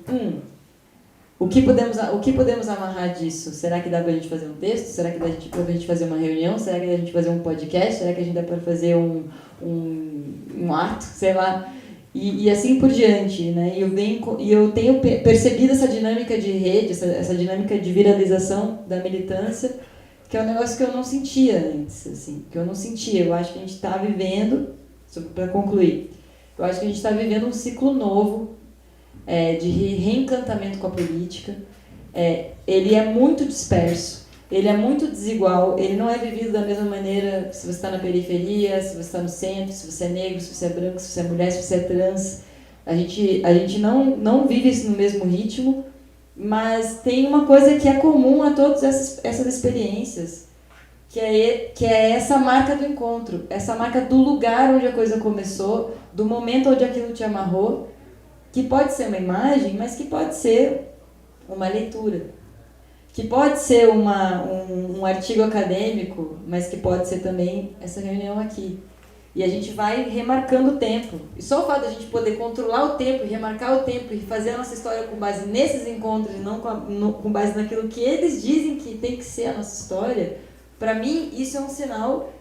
o que podemos amarrar disso? Será que dá para a gente fazer um texto? Será que dá para a gente fazer uma reunião? Será que dá para a gente fazer um podcast? Será que a gente dá para fazer um ato? Sei lá. E assim por diante, né? E eu tenho percebido essa dinâmica de rede, essa dinâmica de viralização da militância, que é um negócio que eu não sentia antes, assim, que eu não sentia. Eu acho que a gente está vivendo, para concluir, eu acho que a gente está vivendo um ciclo novo de reencantamento com a política. Ele é muito disperso, ele é muito desigual, ele não é vivido da mesma maneira se você está na periferia, se você está no centro, se você é negro, se você é branco, se você é mulher, se você é trans. A gente não vive isso no mesmo ritmo, mas tem uma coisa que é comum a todas essas experiências, que é essa marca do encontro, essa marca do lugar onde a coisa começou, do momento onde aquilo te amarrou, que pode ser uma imagem, mas que pode ser uma leitura, que pode ser um artigo acadêmico, mas que pode ser também essa reunião aqui. E a gente vai remarcando o tempo. E só o fato de a gente poder controlar o tempo, remarcar o tempo e fazer a nossa história com base nesses encontros e não com base naquilo que eles dizem que tem que ser a nossa história, para mim isso é um sinal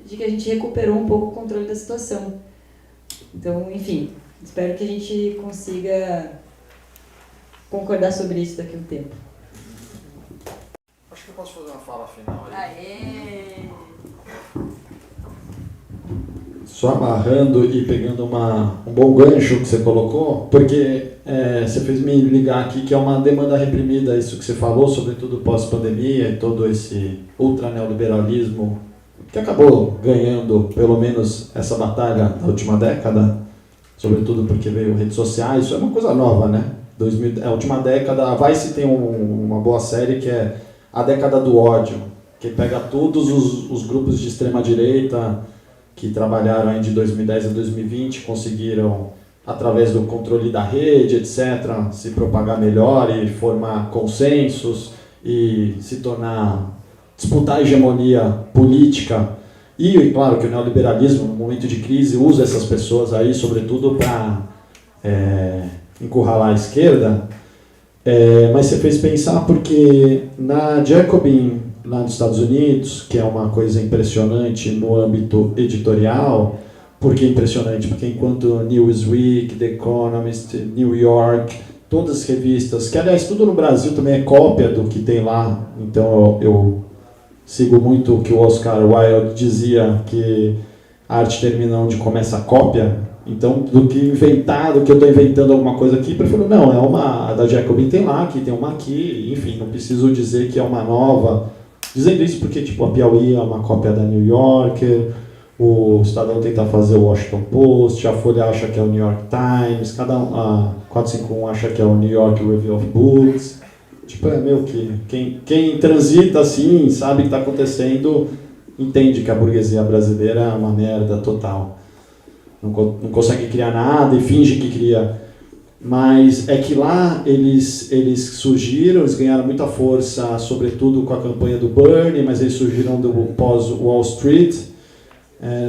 de que a gente recuperou um pouco o controle da situação. Então, enfim, espero que a gente consiga concordar sobre isso daqui a um tempo.
Acho que eu posso fazer uma fala final aí.
Aê!
Só amarrando e pegando um bom gancho que você colocou, porque você fez me ligar aqui que é uma demanda reprimida, isso que você falou, sobretudo pós-pandemia e todo esse ultra-neoliberalismo que acabou ganhando, pelo menos, essa batalha da última década, sobretudo porque veio redes sociais. Isso é uma coisa nova, né? A última década, a Vice tem uma boa série que é a década do ódio, que pega todos os grupos de extrema-direita que trabalharam aí de 2010 a 2020, conseguiram, através do controle da rede, etc., se propagar melhor e formar consensos e disputar a hegemonia política. E, claro, que o neoliberalismo, no momento de crise, usa essas pessoas aí, sobretudo, para encurralar a esquerda. Mas você fez pensar porque na Jacobin, lá nos Estados Unidos, que é uma coisa impressionante no âmbito editorial. Por que impressionante? Porque enquanto Newsweek, The Economist, New York, todas as revistas, que aliás tudo no Brasil também é cópia do que tem lá, então eu sigo muito o que o Oscar Wilde dizia, que a arte termina onde começa a cópia. Então, do que eu estou inventando alguma coisa aqui, prefiro, não, a da Jacobin tem lá, aqui tem uma aqui, enfim, não preciso dizer que é uma nova. Dizendo isso porque, tipo, a Piauí é uma cópia da New Yorker, o Estadão tenta fazer o Washington Post, a Folha acha que é o New York Times, a 451 acha que é o New York Review of Books. Tipo, é meio que... Quem transita assim, sabe o que está acontecendo, entende que a burguesia brasileira é uma merda total. não consegue criar nada e finge que cria. Mas é que lá eles surgiram, eles ganharam muita força, sobretudo com a campanha do Bernie, mas eles surgiram do pós-Wall Street,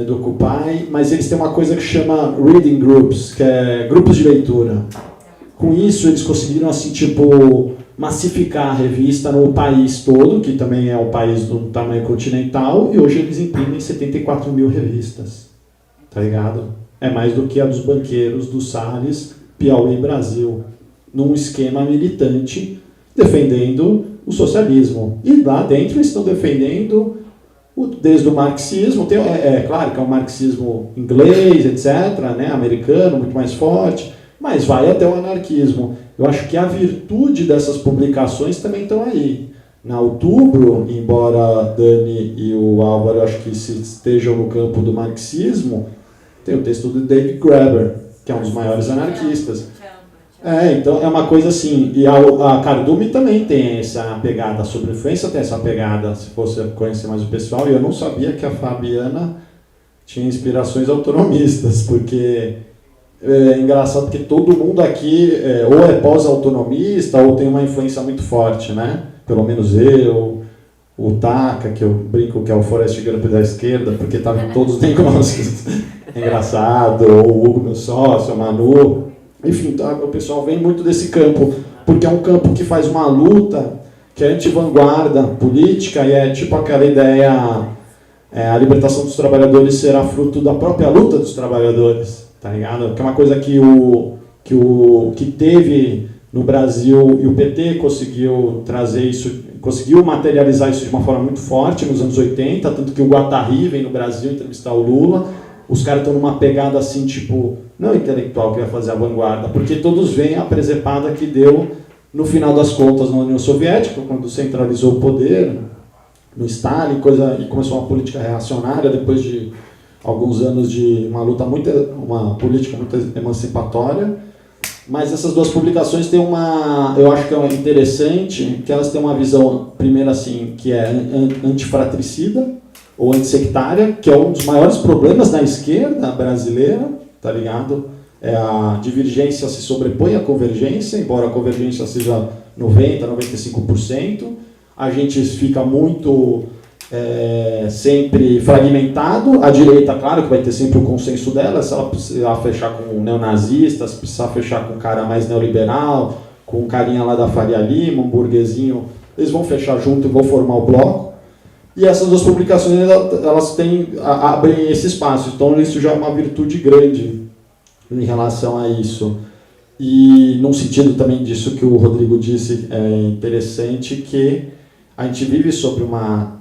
do Occupy, mas eles têm uma coisa que chama Reading Groups, que é grupos de leitura. Com isso, eles conseguiram, assim, tipo, massificar a revista no país todo, que também é um país do tamanho continental, e hoje eles imprimem 74 mil revistas, tá ligado? É mais do que a dos banqueiros do Salles, Piauí, Brasil, num esquema militante, defendendo o socialismo. E lá dentro eles estão defendendo, desde o marxismo, claro que é um marxismo inglês, etc., né, americano, muito mais forte, mas vai até o anarquismo. Eu acho que a virtude dessas publicações também estão aí. Na Outubro, embora a Dani e o Álvaro, eu acho que estejam no campo do marxismo, tem o texto do David Graeber, que é um dos maiores anarquistas. Então é uma coisa assim, e a Cardume também tem essa pegada, a Sobreinfluência tem essa pegada, se você conhecer mais o pessoal, e eu não sabia que a Fabiana tinha inspirações autonomistas, porque é engraçado porque todo mundo aqui ou é pós-autonomista ou tem uma influência muito forte, né? Pelo menos eu, o Taka, que eu brinco que é o Forrest Gump da esquerda, porque estavam todos diagnósticos. É engraçado, ou o Hugo, meu sócio, o Manu, enfim, tá, o pessoal vem muito desse campo, porque é um campo que faz uma luta que é anti-vanguarda política e é tipo aquela ideia, a libertação dos trabalhadores será fruto da própria luta dos trabalhadores, tá ligado? Que é uma coisa que teve no Brasil, e o PT conseguiu trazer isso, conseguiu materializar isso de uma forma muito forte nos anos 80, tanto que o Guattari vem no Brasil entrevistar o Lula. Os caras estão numa pegada assim, tipo, não intelectual que vai fazer a vanguarda, porque todos veem a presepada que deu, no final das contas, na União Soviética, quando centralizou o poder, no Stalin, e começou uma política reacionária, depois de alguns anos de uma política muito emancipatória. Mas essas duas publicações têm eu acho que é interessante, que elas têm uma visão, primeiro assim, que é antifratricida, ou antissectária, que é um dos maiores problemas da esquerda brasileira, tá ligado? A divergência se sobrepõe à convergência, embora a convergência seja 90%, 95%, a gente fica muito sempre fragmentado. A direita, claro que vai ter sempre o consenso dela, se ela precisar fechar com neonazistas, se precisar fechar com um cara mais neoliberal, com um carinha lá da Faria Lima, um burguesinho, eles vão fechar junto e vão formar o bloco. E essas duas publicações, elas abrem esse espaço, então isso já é uma virtude grande em relação a isso. E num sentido também disso que o Rodrigo disse, é interessante que a gente vive sobre uma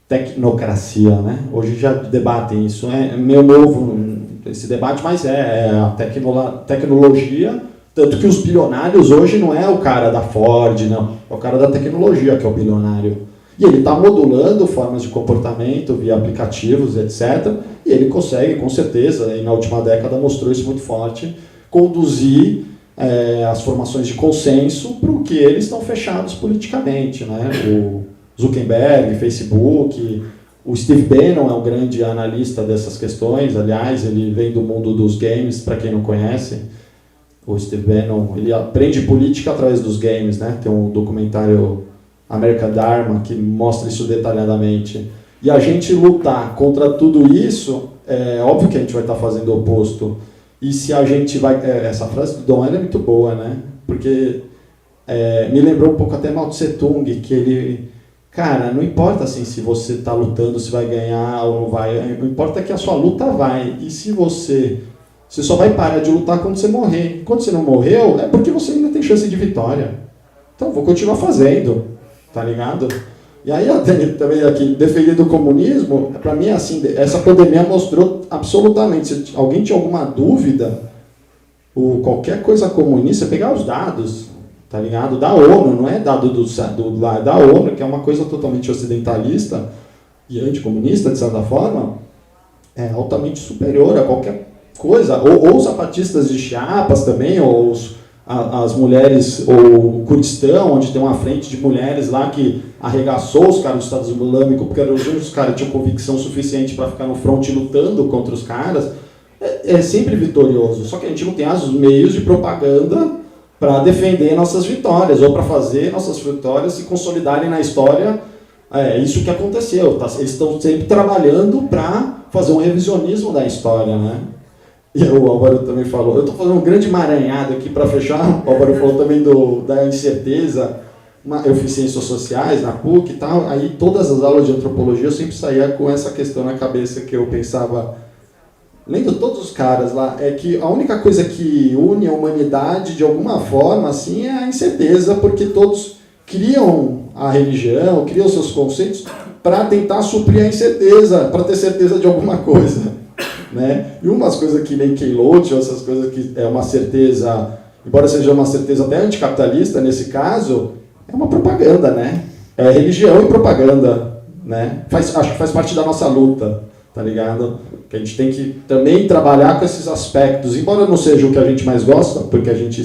tecnocracia, né? Hoje já debatem isso, é meio novo esse debate, mas é a tecnologia, tanto que os bilionários hoje não é o cara da Ford, não, é o cara da tecnologia que é o bilionário. E ele está modulando formas de comportamento via aplicativos, etc. E ele consegue, com certeza, e na última década mostrou isso muito forte, conduzir as formações de consenso para o que eles estão fechados politicamente, né? O Zuckerberg, Facebook, o Steve Bannon é um grande analista dessas questões, aliás, ele vem do mundo dos games, para quem não conhece. O Steve Bannon, ele aprende política através dos games, né? Tem um documentário American Dharma, que mostra isso detalhadamente. E a gente lutar contra tudo isso, é óbvio que a gente vai estar fazendo o oposto. E se a gente vai... essa frase do Dom é muito boa, né? Porque me lembrou um pouco até Mao Tse Tung, que ele... Cara, não importa assim, se você está lutando, se vai ganhar ou não vai. O importa é que a sua luta vai. E se você só vai parar de lutar quando você morrer. Quando você não morreu, é porque você ainda tem chance de vitória. Então, vou continuar fazendo. Tá ligado? E aí, também aqui, defendendo o comunismo, para mim, assim, essa pandemia mostrou absolutamente, se alguém tinha alguma dúvida, qualquer coisa comunista, pegar os dados, tá ligado? Da ONU, não é dado da ONU, que é uma coisa totalmente ocidentalista e anticomunista, de certa forma, é altamente superior a qualquer coisa. Ou os zapatistas de Chiapas também, ou as mulheres, ou o Kurdistão, onde tem uma frente de mulheres lá que arregaçou os caras do Estado Islâmico, porque os caras tinham convicção suficiente para ficar no fronte lutando contra os caras. é sempre vitorioso. Só que a gente não tem os meios de propaganda para defender nossas vitórias, ou para fazer nossas vitórias se consolidarem na história. É isso que aconteceu. Tá? Eles estão sempre trabalhando para fazer um revisionismo da história, né? E o Álvaro também falou, eu estou fazendo um grande emaranhado aqui para fechar, o Álvaro falou também da incerteza. Eu fiz ciências sociais na PUC e tal, aí todas as aulas de antropologia eu sempre saía com essa questão na cabeça que eu pensava, lendo todos os caras lá, é que a única coisa que une a humanidade de alguma forma assim, é a incerteza, porque todos criam a religião, criam seus conceitos para tentar suprir a incerteza, para ter certeza de alguma coisa. Né? E umas coisas que nem Keynote, essas coisas que é uma certeza, embora seja uma certeza até anticapitalista nesse caso, é uma propaganda, né? É religião e propaganda, né? Acho que faz parte da nossa luta, tá ligado? Que a gente tem que também trabalhar com esses aspectos, embora não seja o que a gente mais gosta, porque a gente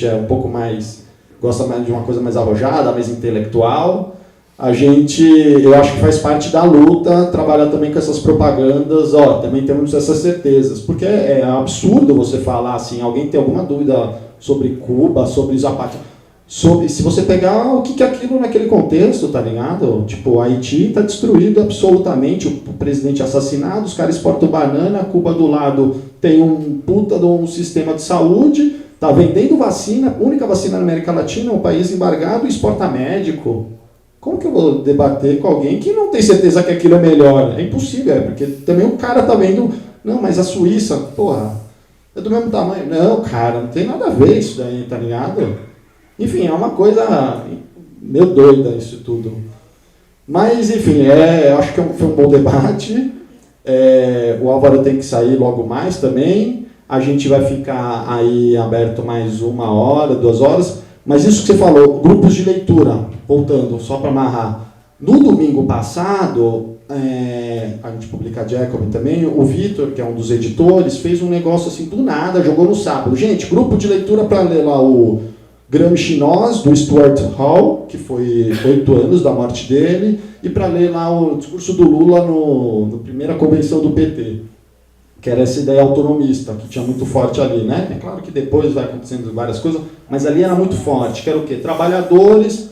é um pouco mais, gosta mais de uma coisa mais arrojada, mais intelectual. Eu acho que faz parte da luta trabalhar também com essas propagandas, também temos essas certezas, porque é absurdo você falar assim, alguém tem alguma dúvida sobre Cuba, sobre Zapatero, se você pegar o que é aquilo naquele contexto, tá ligado? Tipo, Haiti está destruído absolutamente, o presidente assassinado, os caras exportam banana, Cuba do lado tem um puta de um sistema de saúde, tá vendendo vacina, única vacina na América Latina, um país embargado, e exporta médico. Como que eu vou debater com alguém que não tem certeza que aquilo é melhor? É impossível, porque também o cara tá vendo, não, mas a Suíça, porra, é do mesmo tamanho. Não, cara, não tem nada a ver isso daí, tá ligado? Enfim, é uma coisa meio doida isso tudo. Mas, enfim, acho que foi um bom debate. O Álvaro tem que sair logo mais também. A gente vai ficar aí aberto mais 1 hora, 2 horas. Mas isso que você falou, grupos de leitura, voltando, só para amarrar. No domingo passado, a gente publica a Jacob também, o Vitor, que é um dos editores, fez um negócio assim do nada, jogou no sábado. Gente, grupo de leitura para ler lá o Gramsci Nós, do Stuart Hall, que foi 8 anos da morte dele, e para ler lá o discurso do Lula na primeira convenção do PT, que era essa ideia autonomista, que tinha muito forte ali, né? É claro que depois vai acontecendo várias coisas, mas ali era muito forte, que era o quê? Trabalhadores,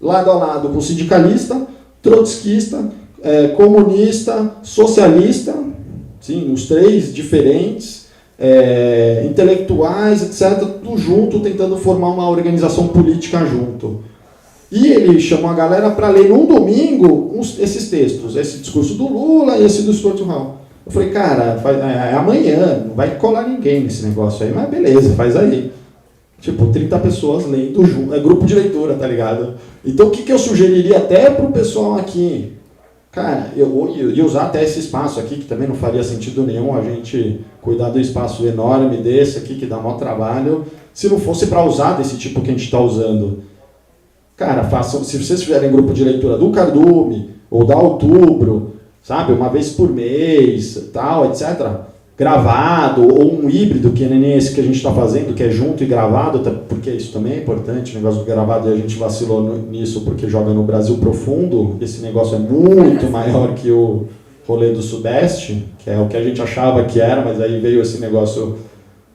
lado a lado com sindicalista, trotskista, comunista, socialista, sim, os 3 diferentes, intelectuais, etc., tudo junto, tentando formar uma organização política junto. E ele chamou a galera para ler num domingo esses textos, esse discurso do Lula e esse do Stuart Hall. Eu falei, cara, é amanhã, não vai colar ninguém nesse negócio aí, mas beleza, faz aí. Tipo, 30 pessoas lendo junto, é grupo de leitura, tá ligado? Então o que eu sugeriria até pro pessoal aqui? Cara, eu ia usar até esse espaço aqui, que também não faria sentido nenhum a gente cuidar do espaço enorme desse aqui, que dá maior trabalho, se não fosse para usar desse tipo que a gente está usando. Cara, se vocês tiverem grupo de leitura do Cardume, ou da Outubro, sabe, uma vez por mês, tal, etc., gravado, ou um híbrido, que nem esse que a gente está fazendo, que é junto e gravado, porque isso também é importante, o negócio do gravado, e a gente vacilou nisso porque joga no Brasil profundo, esse negócio é muito maior que o rolê do Sudeste, que é o que a gente achava que era, mas aí veio esse negócio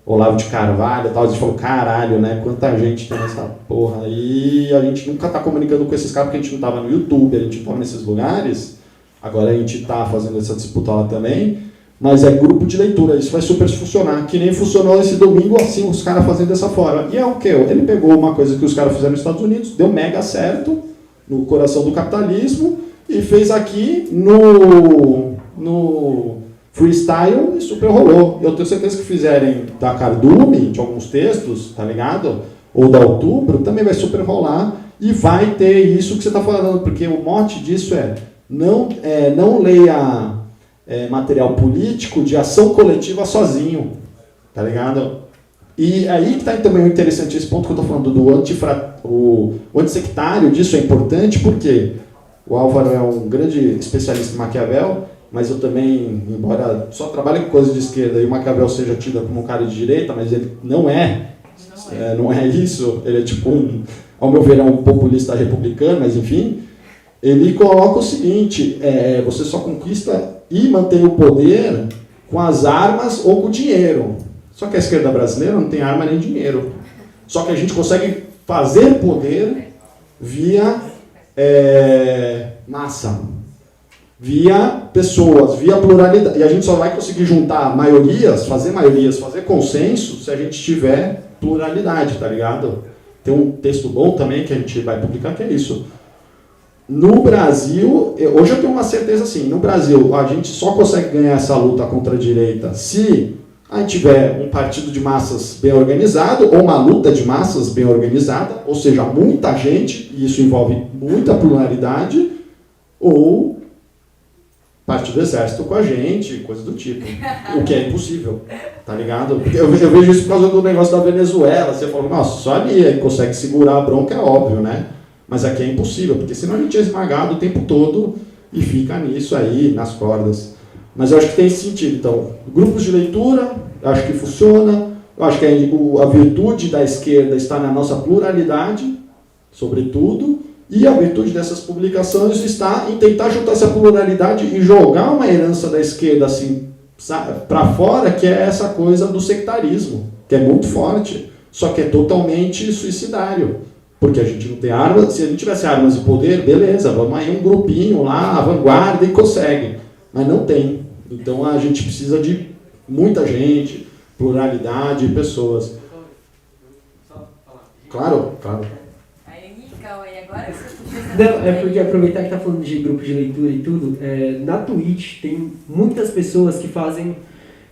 Olavo de Carvalho e tal, a gente falou, caralho, né, quanta gente tem nessa porra, e a gente nunca está comunicando com esses caras, porque a gente não estava no YouTube, a gente não estava nesses lugares, agora a gente está fazendo essa disputa lá também, mas é grupo de leitura, isso vai super funcionar, que nem funcionou esse domingo assim, os caras fazendo dessa forma. E é o que? Ele pegou uma coisa que os caras fizeram nos Estados Unidos, deu mega certo, no coração do capitalismo, e fez aqui no freestyle e super rolou. Eu tenho certeza que fizerem da Cardume, de alguns textos, tá ligado? Ou da Outubro, também vai super rolar, e vai ter isso que você está falando, porque o mote disso não leia material político de ação coletiva sozinho, tá ligado? E aí que está também o interessante esse ponto que eu estou falando do o antissectário disso é importante porque o Álvaro é um grande especialista em Maquiavel, mas eu também, embora só trabalhe com coisas de esquerda e o Maquiavel seja tido como um cara de direita, mas ele não é isso, ele é tipo ao meu ver, é um populista republicano, mas enfim, ele coloca o seguinte, você só conquista e mantém o poder com as armas ou com o dinheiro. Só que a esquerda brasileira não tem arma nem dinheiro. Só que a gente consegue fazer poder via massa, via pessoas, via pluralidade. E a gente só vai conseguir juntar maiorias, fazer consenso, se a gente tiver pluralidade, tá ligado? Tem um texto bom também que a gente vai publicar que é isso. No Brasil, hoje eu tenho uma certeza assim, no Brasil a gente só consegue ganhar essa luta contra a direita se a gente tiver um partido de massas bem organizado ou uma luta de massas bem organizada, ou seja, muita gente, e isso envolve muita pluralidade, ou parte do exército com a gente, coisa do tipo. O que é impossível, tá ligado? Porque eu vejo isso por causa do negócio da Venezuela. Você fala, nossa, só ali aí consegue segurar a bronca, é óbvio, né? Mas aqui é impossível, porque senão a gente é esmagado o tempo todo e fica nisso aí, nas cordas. Mas eu acho que tem esse sentido. Então, grupos de leitura, eu acho que funciona. Eu acho que a virtude da esquerda está na nossa pluralidade, sobretudo, e a virtude dessas publicações está em tentar juntar essa pluralidade e jogar uma herança da esquerda assim para fora, que é essa coisa do sectarismo, que é muito forte, só que é totalmente suicidário. Porque a gente não tem armas. Se a gente tivesse armas e poder, beleza, vamos aí um grupinho lá, a vanguarda, e consegue. Mas não tem. Então a gente precisa de muita gente, pluralidade, pessoas. Claro, claro.
Agora
Não, é porque aproveitar que tá falando de grupo de leitura e tudo, na Twitch tem muitas pessoas que fazem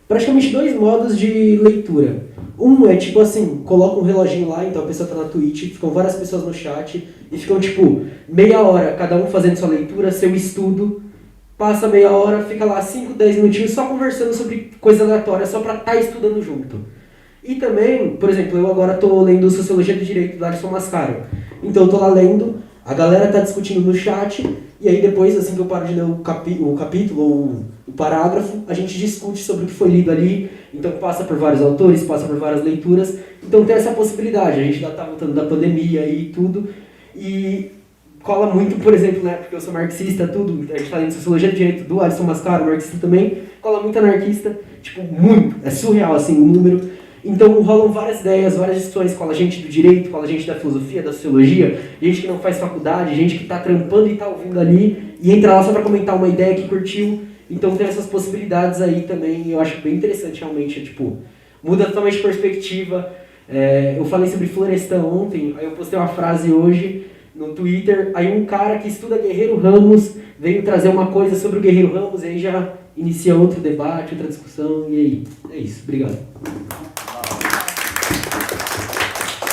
praticamente 2 modos de leitura. Um é tipo assim, coloca um reloginho lá, então a pessoa tá na Twitch, ficam várias pessoas no chat e ficam tipo meia hora, cada um fazendo sua leitura, seu estudo, passa meia hora, fica lá 5, 10 minutinhos só conversando sobre coisa aleatória, só pra estar estudando junto. E também, por exemplo, eu agora tô lendo Sociologia do Direito do Alisson Mascaro. Então eu tô lá lendo, a galera tá discutindo no chat, e aí depois, assim que eu paro de ler o capítulo ou o parágrafo, a gente discute sobre o que foi lido ali, então passa por vários autores, passa por várias leituras, então tem essa possibilidade, a gente já tá voltando da pandemia e tudo, e cola muito, por exemplo, né, porque eu sou marxista, tudo, a gente tá lendo Sociologia do Direito do Alisson Mascaro, marxista também, cola muito anarquista, tipo, muito, é surreal, assim, o número. Então rolam várias ideias, várias discussões com a gente do direito, com a gente da filosofia, da sociologia, gente que não faz faculdade, gente que está trampando e está ouvindo ali, e entra lá só para comentar uma ideia que curtiu. Então tem essas possibilidades aí também, eu acho bem interessante realmente, tipo, muda totalmente a perspectiva. Eu falei sobre Florestan ontem, aí eu postei uma frase hoje no Twitter, aí um cara que estuda Guerreiro Ramos veio trazer uma coisa sobre o Guerreiro Ramos, e aí já inicia outro debate, outra discussão, e aí, é isso, obrigado.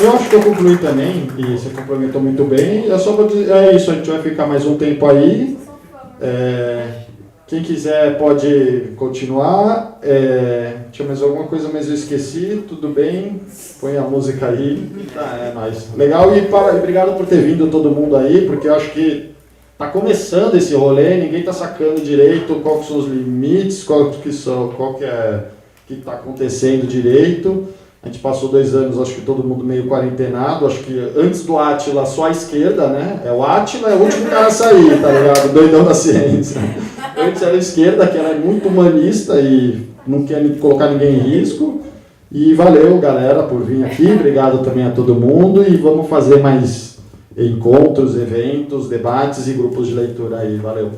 Eu acho que eu concluí também, e você complementou muito bem. É só para dizer, é isso, a gente vai ficar mais um tempo aí. Quem quiser pode continuar. Tinha mais alguma coisa, mas eu esqueci. Tudo bem, põe a música aí. É nóis. Legal, e obrigado por ter vindo todo mundo aí, porque eu acho que tá começando esse rolê, ninguém tá sacando direito quais são os limites, qual que está acontecendo direito. A gente passou 2 anos, acho que todo mundo meio quarentenado, acho que antes do Átila só a esquerda, né? O Átila é o último cara a sair, tá ligado? Doidão da ciência. Antes era a esquerda, que era muito humanista e não quer colocar ninguém em risco. E valeu, galera, por vir aqui. Obrigado também a todo mundo e vamos fazer mais encontros, eventos, debates e grupos de leitura aí. Valeu.